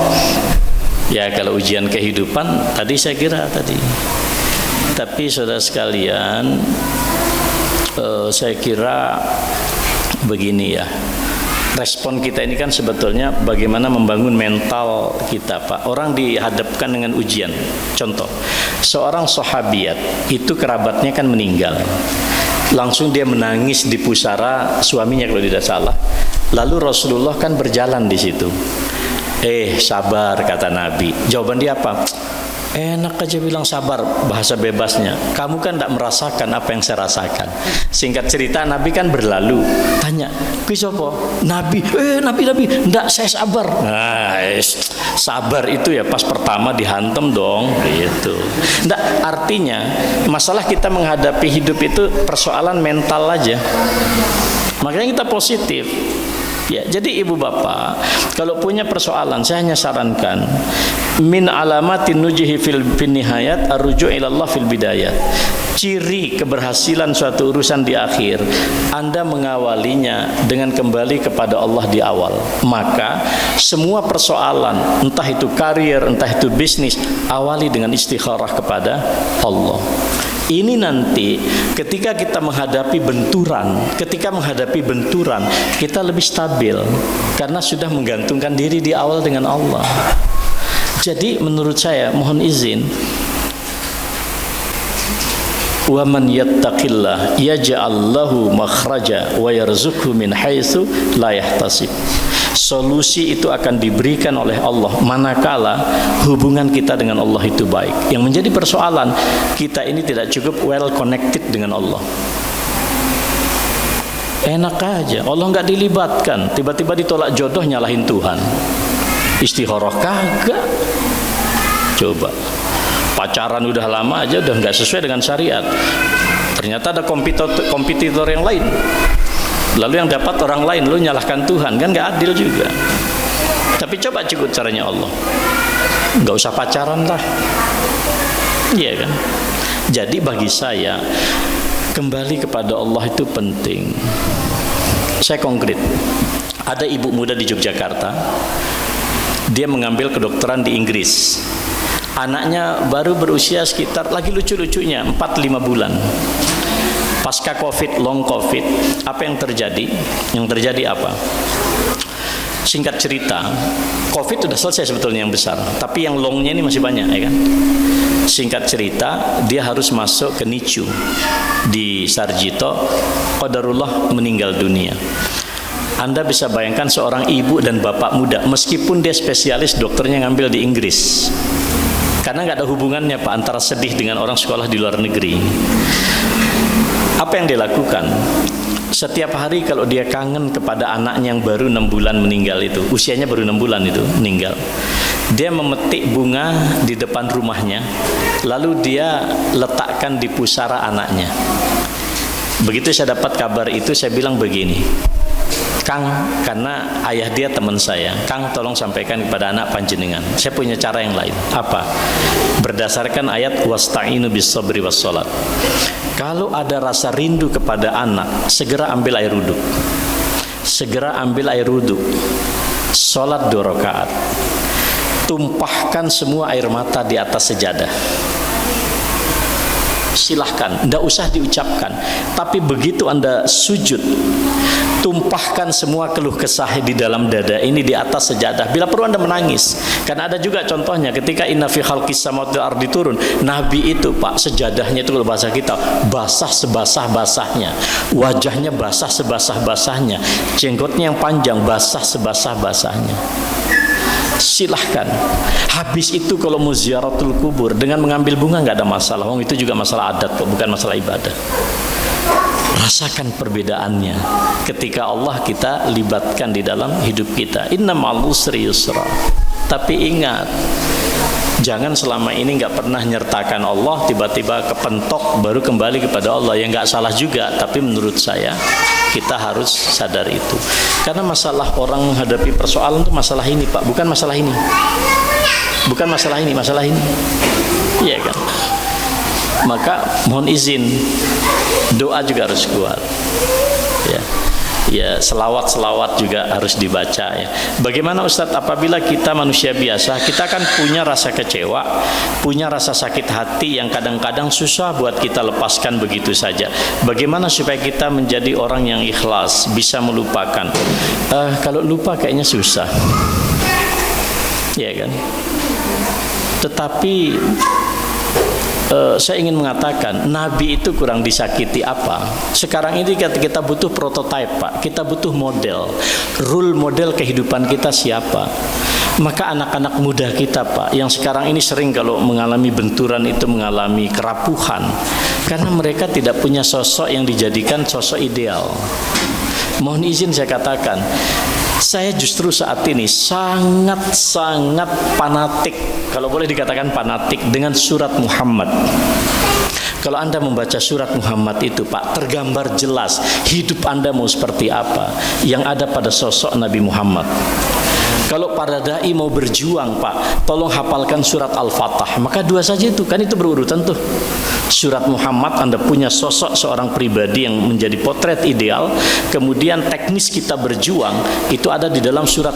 Ya, kalau ujian kehidupan tadi saya kira tadi. Tapi saudara sekalian, saya kira begini ya. Respon kita ini kan sebetulnya bagaimana membangun mental kita, Pak. Orang dihadapkan dengan ujian. Contoh, seorang sahabiat itu kerabatnya kan meninggal. Langsung dia menangis di pusara suaminya kalau tidak salah. Lalu Rasulullah kan berjalan di situ. Sabar, kata Nabi. Jawaban dia apa? Enak aja bilang sabar, bahasa bebasnya. Kamu kan tidak merasakan apa yang saya rasakan. Singkat cerita, Nabi kan berlalu. Tanya, "Kisopo?" Nabi, Nabi, enggak, saya sabar. Nah, sabar itu ya pas pertama dihantam dong, gitu. Enggak, artinya masalah kita menghadapi hidup itu persoalan mental aja. Makanya kita positif. Ya, jadi ibu bapak, kalau punya persoalan, saya hanya sarankan, min alamatin nujihi fil nihayat arruju' ila Allah fil bidayat. Ciri keberhasilan suatu urusan di akhir, Anda mengawalinya dengan kembali kepada Allah di awal. Maka semua persoalan, entah itu karir, entah itu bisnis, awali dengan istikharah kepada Allah. Ini nanti ketika kita menghadapi benturan, kita lebih stabil karena sudah menggantungkan diri di awal dengan Allah. Jadi menurut saya, mohon izin, wa man yattaqillah yaj'al lahu makhraja wa yarzuqhu min haitsu la yahtasib. Solusi itu akan diberikan oleh Allah manakala hubungan kita dengan Allah itu baik. Yang menjadi persoalan, kita ini tidak cukup well connected dengan Allah. Enak aja, Allah nggak dilibatkan, tiba-tiba ditolak jodoh nyalahin Tuhan. Istikharah kagak. Coba pacaran udah lama aja udah nggak sesuai dengan syariat, ternyata ada kompetitor yang lain, lalu yang dapat orang lain, lu nyalahkan Tuhan, kan nggak adil juga. Tapi coba ikut caranya Allah, nggak usah pacaran lah, iya kan? Jadi bagi saya kembali kepada Allah itu penting. Saya konkret, ada ibu muda di Yogyakarta, dia mengambil kedokteran di Inggris. Anaknya baru berusia sekitar, lagi lucu-lucunya 4-5 bulan. Pasca COVID, long COVID, apa yang terjadi? Yang terjadi apa? Singkat cerita, COVID sudah selesai sebetulnya yang besar, tapi yang longnya ini masih banyak, ya kan? Singkat cerita, dia harus masuk ke NICU di Sarjito. Qadarullah meninggal dunia. Anda bisa bayangkan seorang ibu dan bapak muda, meskipun dia spesialis dokternya ngambil di Inggris, Karena nggak ada hubungannya Pak antara sedih dengan orang sekolah di luar negeri. Apa yang dia lakukan? Setiap hari kalau dia kangen kepada anaknya yang baru 6 bulan meninggal itu, usianya baru 6 bulan itu meninggal, dia memetik bunga di depan rumahnya, lalu dia letakkan di pusara anaknya. Begitu saya dapat kabar itu, saya bilang begini, Kang, karena ayah dia teman saya, Kang tolong sampaikan kepada anak panjenengan, saya punya cara yang lain. Apa? Berdasarkan ayat wasta'inu bis-sabri was-salat. Kalau ada rasa rindu kepada anak, segera ambil air wudhu. Segera ambil air wudhu. Salat 2 rakaat. Tumpahkan semua air mata di atas sejadah. Silahkan, tidak usah diucapkan. Tapi begitu Anda sujud, tumpahkan semua keluh kesah di dalam dada ini di atas sejadah. Bila perlu Anda menangis. Karena ada juga contohnya ketika inna fi khalqis samawati wal ardi turun, Nabi itu Pak, sejadahnya itu kalau bahasa kita basah sebasah-basahnya, wajahnya basah sebasah-basahnya, jenggotnya yang panjang basah sebasah-basahnya. Silahkan. Habis itu kalau mau ziaratul kubur dengan mengambil bunga nggak ada masalah. Itu juga masalah adat kok, bukan masalah ibadah. Rasakan perbedaannya ketika Allah kita libatkan di dalam hidup kita. Inna ma'al usri yusra. Tapi ingat, jangan selama ini nggak pernah nyertakan Allah, tiba-tiba kepentok baru kembali kepada Allah. Yang nggak salah juga, tapi menurut saya kita harus sadar itu. Karena masalah orang menghadapi persoalan itu masalah ini Pak, bukan masalah ini. Bukan masalah ini, masalah ini. Iya kan? Maka mohon izin, doa juga harus kuat. Ya. Ya, selawat juga harus dibaca ya. Bagaimana Ustadz apabila kita manusia biasa, kita kan punya rasa kecewa, punya rasa sakit hati yang kadang-kadang susah buat kita lepaskan begitu saja. Bagaimana supaya kita menjadi orang yang ikhlas, bisa melupakan? Kalau lupa kayaknya susah. Ya kan? Tetapi saya ingin mengatakan Nabi itu kurang disakiti apa? Sekarang ini kita butuh prototipe Pak, kita butuh model, role model kehidupan kita siapa? Maka anak-anak muda kita Pak, yang sekarang ini sering kalau mengalami benturan itu mengalami kerapuhan, karena mereka tidak punya sosok yang dijadikan sosok ideal. Mohon izin saya katakan, saya justru saat ini sangat-sangat fanatik, kalau boleh dikatakan fanatik dengan surat Muhammad. Kalau Anda membaca surat Muhammad itu Pak, tergambar jelas hidup Anda mau seperti apa yang ada pada sosok Nabi Muhammad. Kalau para dai mau berjuang Pak, tolong hafalkan surat Al-Fatah. Maka 2 saja itu, kan itu berurutan tuh. Surat Muhammad, Anda punya sosok seorang pribadi yang menjadi potret ideal. Kemudian teknis kita berjuang itu ada di dalam surat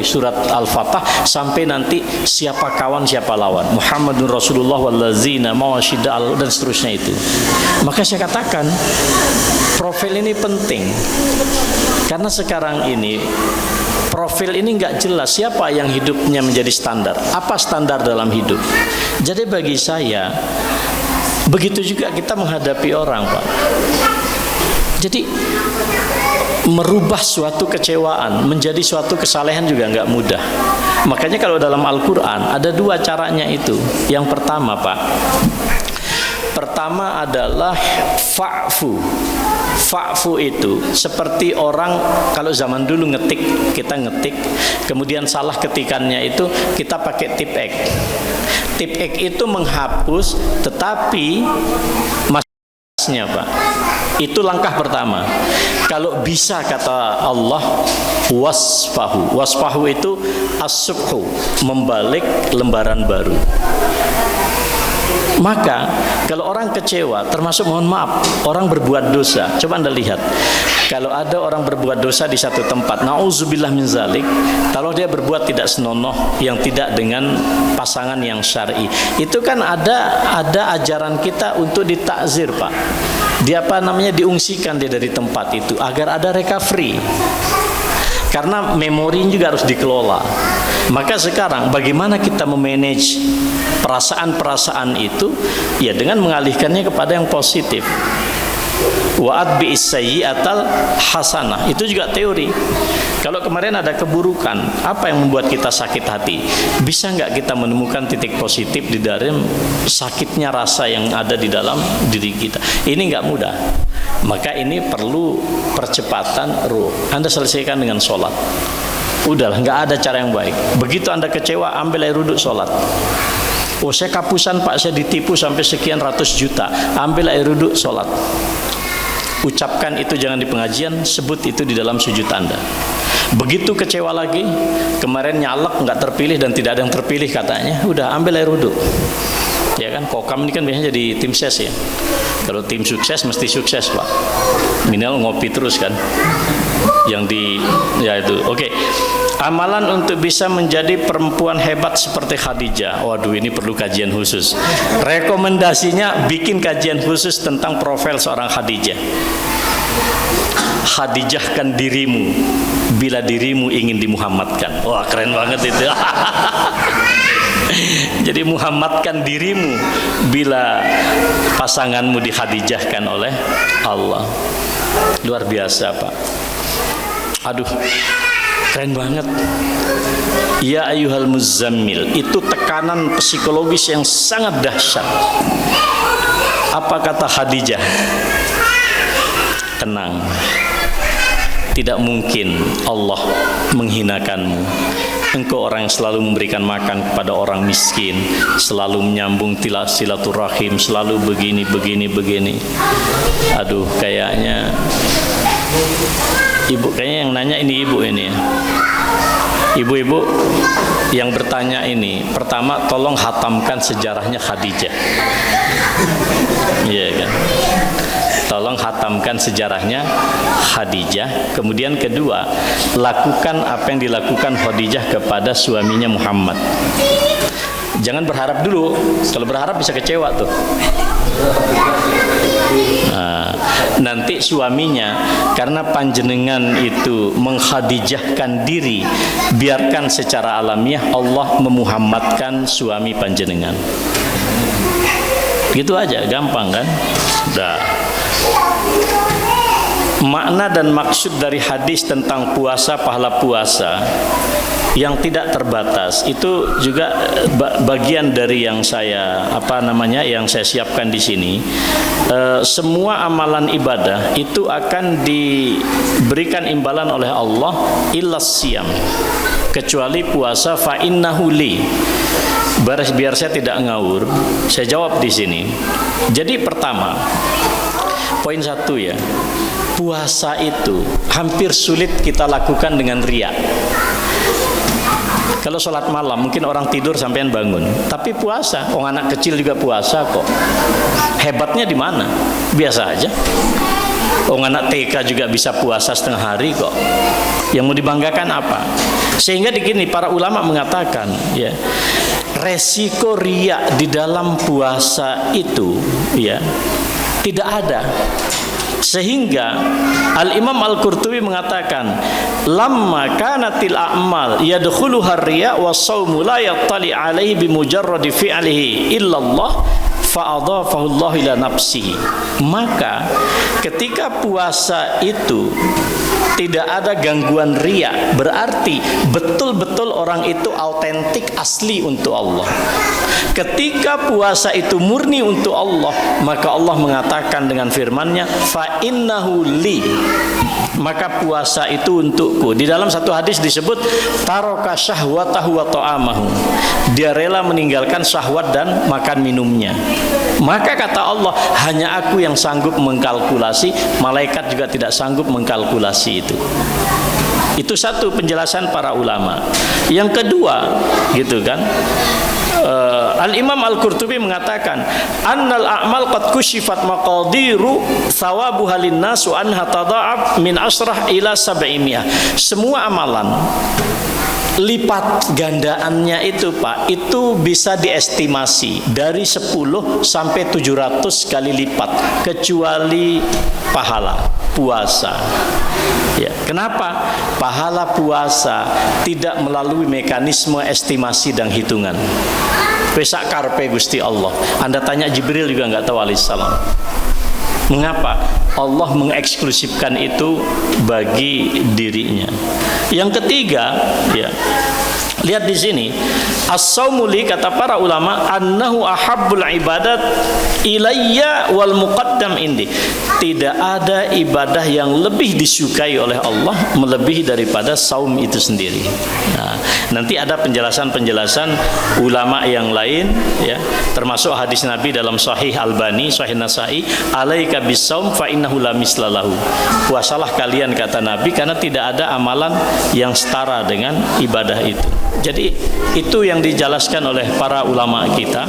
surat Al-Fatah, sampai nanti siapa kawan siapa lawan, Muhammadun Rasulullah wallazina ma'asyidda'al, dan seterusnya itu. Maka saya katakan profil ini penting, karena sekarang ini profil ini nggak jelas siapa yang hidupnya menjadi standar, apa standar dalam hidup. Jadi bagi saya begitu juga kita menghadapi orang Pak. Jadi merubah suatu kecewaan menjadi suatu kesalehan juga nggak mudah. Makanya kalau dalam Al-Quran ada 2 caranya itu. Yang pertama Pak, pertama adalah fa'fu. Fa'fu itu seperti orang kalau zaman dulu kita ngetik, kemudian salah ketikannya itu kita pakai tip X. Tip X itu menghapus, tetapi masnya Pak, itu langkah pertama. Kalau bisa kata Allah, wasfahu. Wasfahu itu as-subhu, membalik lembaran baru. Maka kalau orang kecewa, termasuk mohon maaf, orang berbuat dosa. Coba Anda lihat, kalau ada orang berbuat dosa di satu tempat, na'udzubillah min zalik, kalau dia berbuat tidak senonoh, yang tidak dengan pasangan yang syar'i, itu kan ada ajaran kita untuk ditakzir Pak. Dia diungsikan dia dari tempat itu agar ada recovery. Karena memori juga harus dikelola. Maka sekarang bagaimana kita memanage perasaan-perasaan itu? Ya dengan mengalihkannya kepada yang positif. Wa atbi'is sayyi'atal hasanah. Itu juga teori. Kalau kemarin ada keburukan, apa yang membuat kita sakit hati? Bisa nggak kita menemukan titik positif di dalam sakitnya rasa yang ada di dalam diri kita? Ini nggak mudah. Maka ini perlu percepatan ruh. Anda selesaikan dengan sholat. Udahlah, nggak ada cara yang baik. Begitu Anda kecewa, ambil air wudhu, sholat. Oh, saya kapusan Pak, saya ditipu sampai sekian ratus juta. Ambil air wudhu, sholat. Ucapkan itu jangan di pengajian, sebut itu di dalam sujud Anda. Begitu kecewa lagi, kemarin nyalek nggak terpilih dan tidak ada yang terpilih katanya, udah ambil air wudhu. Ya kan, Kokam ini kan biasanya jadi tim ses ya. Kalau tim sukses mesti sukses Pak. Minimal ngopi terus kan. Yang di ya itu. Oke. Amalan untuk bisa menjadi perempuan hebat seperti Khadijah. Waduh, ini perlu kajian khusus. Rekomendasinya bikin kajian khusus tentang profil seorang Khadijah. Khadijahkan dirimu bila dirimu ingin dimuhammadkan. Wah, keren banget itu. Jadi muhammadkan dirimu bila pasanganmu dikhadijahkan oleh Allah. Luar biasa Pak. Aduh, keren banget. Ya ayyuhal muzammil, itu tekanan psikologis yang sangat dahsyat. Apa kata Khadijah? Tenang, tidak mungkin Allah menghinakanmu. Engkau orang yang selalu memberikan makan kepada orang miskin, selalu menyambung silaturahim, selalu begini. Aduh, kayaknya ibu, kayaknya yang nanya ini ibu ini ya. Ibu-ibu yang bertanya ini, pertama tolong hatamkan sejarahnya Khadijah. Iya kan? Tolong hatamkan sejarahnya Khadijah. Kemudian kedua, lakukan apa yang dilakukan Khadijah kepada suaminya Muhammad. Jangan berharap dulu. Kalau berharap bisa kecewa tuh. Nah, nanti suaminya, karena panjenengan itu mengkhadijahkan diri, biarkan secara alamiah Allah memuhammadkan suami panjenengan. Gitu aja, gampang kan? Dah. Makna dan maksud dari hadis tentang puasa, pahala puasa yang tidak terbatas itu juga bagian dari yang saya yang saya siapkan di sini. Semua amalan ibadah itu akan diberikan imbalan oleh Allah illas siyam, kecuali puasa. Fa innahu li. Biar saya tidak ngawur, saya jawab di sini. Jadi pertama, poin 1 ya. Puasa itu hampir sulit kita lakukan dengan riya. Kalau sholat malam mungkin orang tidur sampean bangun, tapi puasa, anak kecil juga puasa kok. Hebatnya di mana? Biasa aja. Anak TK juga bisa puasa setengah hari kok. Yang mau dibanggakan apa? Sehingga begini, para ulama mengatakan ya, resiko riya di dalam puasa itu ya tidak ada. Sehingga Al-Imam Al-Qurtubi mengatakan, lamma kanatil a'mal yadkhuluha ar-riya wa shaumu la yattali alaihi bimujarradi fi'lihi illallah fa'adhafahu Allah ila nafsihi. Maka ketika puasa itu tidak ada gangguan riya, berarti betul-betul orang itu autentik, asli untuk Allah. Ketika puasa itu murni untuk Allah, maka Allah mengatakan dengan firman-Nya, fa innahu li, maka puasa itu untukku. Di dalam satu hadis disebut taraka syahwatahu wa ta'amahu, dia rela meninggalkan syahwat dan makan minumnya. Maka kata Allah, hanya aku yang sanggup mengkalkulasi, malaikat juga tidak sanggup mengkalkulasi itu. Itu satu penjelasan para ulama. Yang kedua, gitu kan, Al-Imam Al-Qurtubi mengatakan, annal a'mal qad kushifat maqadiru thawabuha linnas wa anha tada'ab min asrah ila 700. Semua amalan lipat gandaannya itu Pak, itu bisa diestimasi dari 10 sampai 700 kali lipat, kecuali pahala puasa. Ya, kenapa? Pahala puasa tidak melalui mekanisme estimasi dan hitungan. Pesak karpe Gusti Allah. Anda tanya Jibril juga nggak tahu alaihissalam. Mengapa? Allah mengeksklusifkan itu bagi dirinya. Yang ketiga, ya, lihat di sini, as-saumu li, kata para ulama, annahu ahabbul ibadat ilayya wal muqaddam indi. Tidak ada ibadah yang lebih disukai oleh Allah melebihi daripada saum itu sendiri. Nah, nanti ada penjelasan-penjelasan ulama yang lain, ya, termasuk hadis Nabi dalam Sahih Albani, Sahih Nasai, alaika bisaum fa innahu la mislalahu. Puasalah kalian, kata Nabi, karena tidak ada amalan yang setara dengan ibadah itu. Jadi itu yang dijelaskan oleh para ulama kita.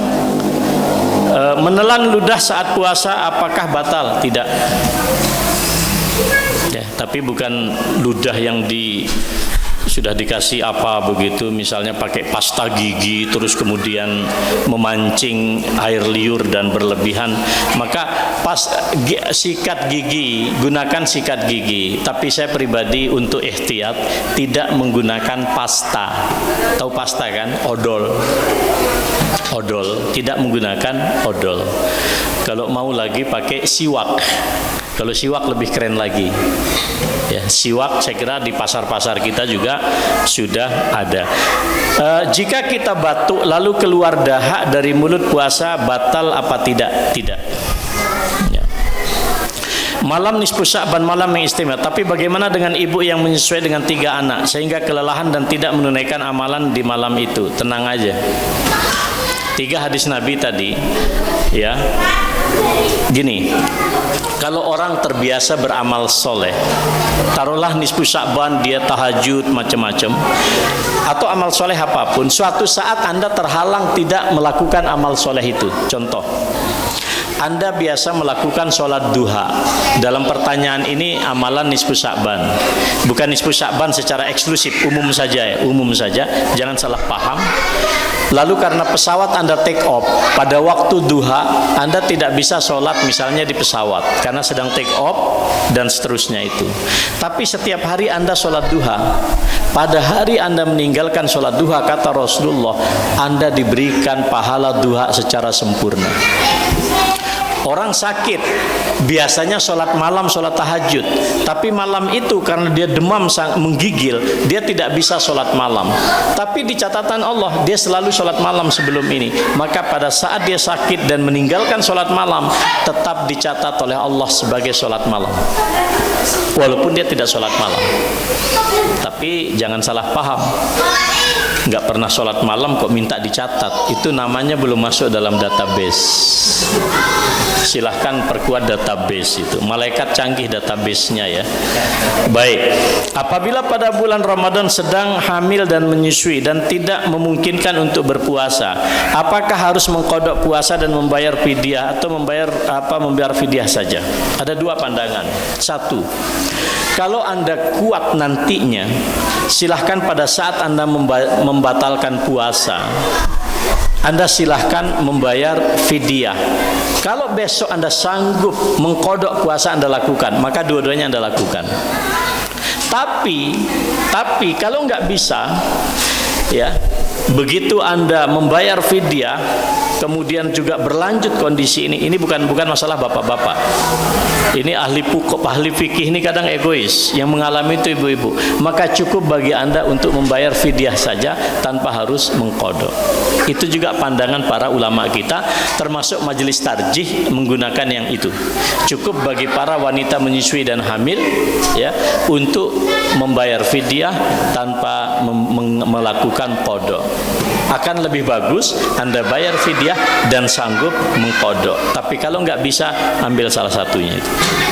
Menelan ludah saat puasa apakah batal? Tidak. Ya, tapi bukan ludah yang sudah dikasih apa begitu, misalnya pakai pasta gigi terus kemudian memancing air liur dan berlebihan, maka sikat gigi, gunakan sikat gigi. Tapi saya pribadi untuk ihtiyat tidak menggunakan pasta. Tahu pasta kan? Odol, tidak menggunakan odol. Kalau mau lagi pakai siwak. Kalau siwak lebih keren lagi. Ya, siwak saya kira di pasar-pasar kita juga sudah ada. Jika kita batuk lalu keluar dahak dari mulut, puasa batal apa tidak? Tidak. Ya. Malam nisfu Sya'ban, malam yang istimewa. Tapi bagaimana dengan ibu yang menyesuai dengan 3 anak sehingga kelelahan dan tidak menunaikan amalan di malam itu? Tenang aja. 3 hadis Nabi tadi, ya. Gini, kalau orang terbiasa beramal soleh, taruhlah nisfu Sya'ban dia tahajud macam-macam, atau amal soleh apapun, suatu saat Anda terhalang tidak melakukan amal soleh itu. Contoh, Anda biasa melakukan sholat duha. Dalam pertanyaan ini amalan nisfu Sya'ban, bukan nisfu Sya'ban secara eksklusif, umum saja ya, umum saja, jangan salah paham. Lalu karena pesawat Anda take off pada waktu duha, Anda tidak bisa sholat misalnya di pesawat karena sedang take off dan seterusnya itu. Tapi setiap hari Anda sholat duha, pada hari Anda meninggalkan sholat duha, kata Rasulullah, Anda diberikan pahala duha secara sempurna. Orang sakit biasanya sholat malam, sholat tahajud, tapi malam itu karena dia demam menggigil, dia tidak bisa sholat malam. Tapi di catatan Allah dia selalu sholat malam sebelum ini. Maka pada saat dia sakit dan meninggalkan sholat malam, tetap dicatat oleh Allah sebagai sholat malam, walaupun dia tidak sholat malam. Tapi jangan salah paham, nggak pernah sholat malam kok minta dicatat, itu namanya belum masuk dalam database. Silahkan perkuat database itu, malaikat canggih database-nya ya. Baik, apabila pada bulan Ramadan sedang hamil dan menyusui dan tidak memungkinkan untuk berpuasa, apakah harus mengqadha puasa dan membayar fidyah, atau membayar fidyah saja? Ada 2 pandangan. 1, kalau Anda kuat nantinya, silahkan pada saat Anda membatalkan puasa, Anda silahkan membayar fidyah. Kalau besok Anda sanggup mengqadha puasa, Anda lakukan, maka dua-duanya Anda lakukan. Tapi kalau nggak bisa, ya, begitu Anda membayar fidyah, kemudian juga berlanjut kondisi ini bukan masalah bapak-bapak. Ini ahli fikih ini kadang egois, yang mengalami itu ibu-ibu. Maka cukup bagi Anda untuk membayar fidyah saja tanpa harus mengqadha. Itu juga pandangan para ulama kita, termasuk majelis tarjih menggunakan yang itu. Cukup bagi para wanita menyusui dan hamil, ya, untuk membayar fidyah tanpa melakukan qadha. Akan lebih bagus Anda bayar fidyah dan sanggup mengqadha. Tapi kalau nggak bisa, ambil salah satunya itu.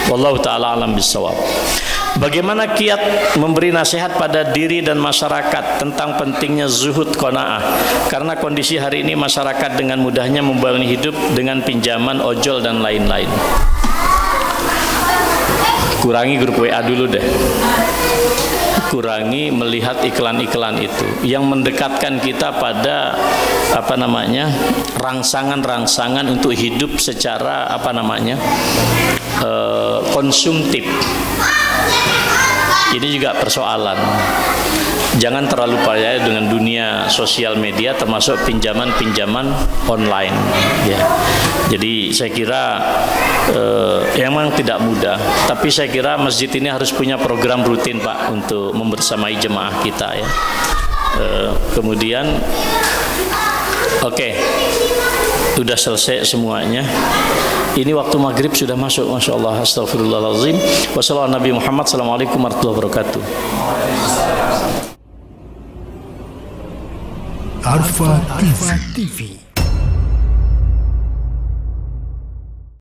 Wallahu taala alam bissawab. Bagaimana kiat memberi nasihat pada diri dan masyarakat tentang pentingnya zuhud qanaah? Karena kondisi hari ini masyarakat dengan mudahnya membalani hidup dengan pinjaman, ojol dan lain-lain. Kurangi grup WA dulu deh. Kurangi melihat iklan-iklan itu yang mendekatkan kita pada rangsangan-rangsangan untuk hidup secara konsumtif. Ini juga persoalan. jangan terlalu percaya dengan dunia sosial media, termasuk pinjaman-pinjaman online ya. Jadi saya kira memang tidak mudah, tapi saya kira masjid ini harus punya program rutin Pak untuk membersamai jemaah kita ya. Kemudian oke, sudah selesai semuanya. Ini waktu maghrib sudah masuk, masya Allah. Astagfirullahaladzim. Wassalamualaikum Nabi Muhammad. Assalamualaikum warahmatullahi wabarakatuh. Arfa TV.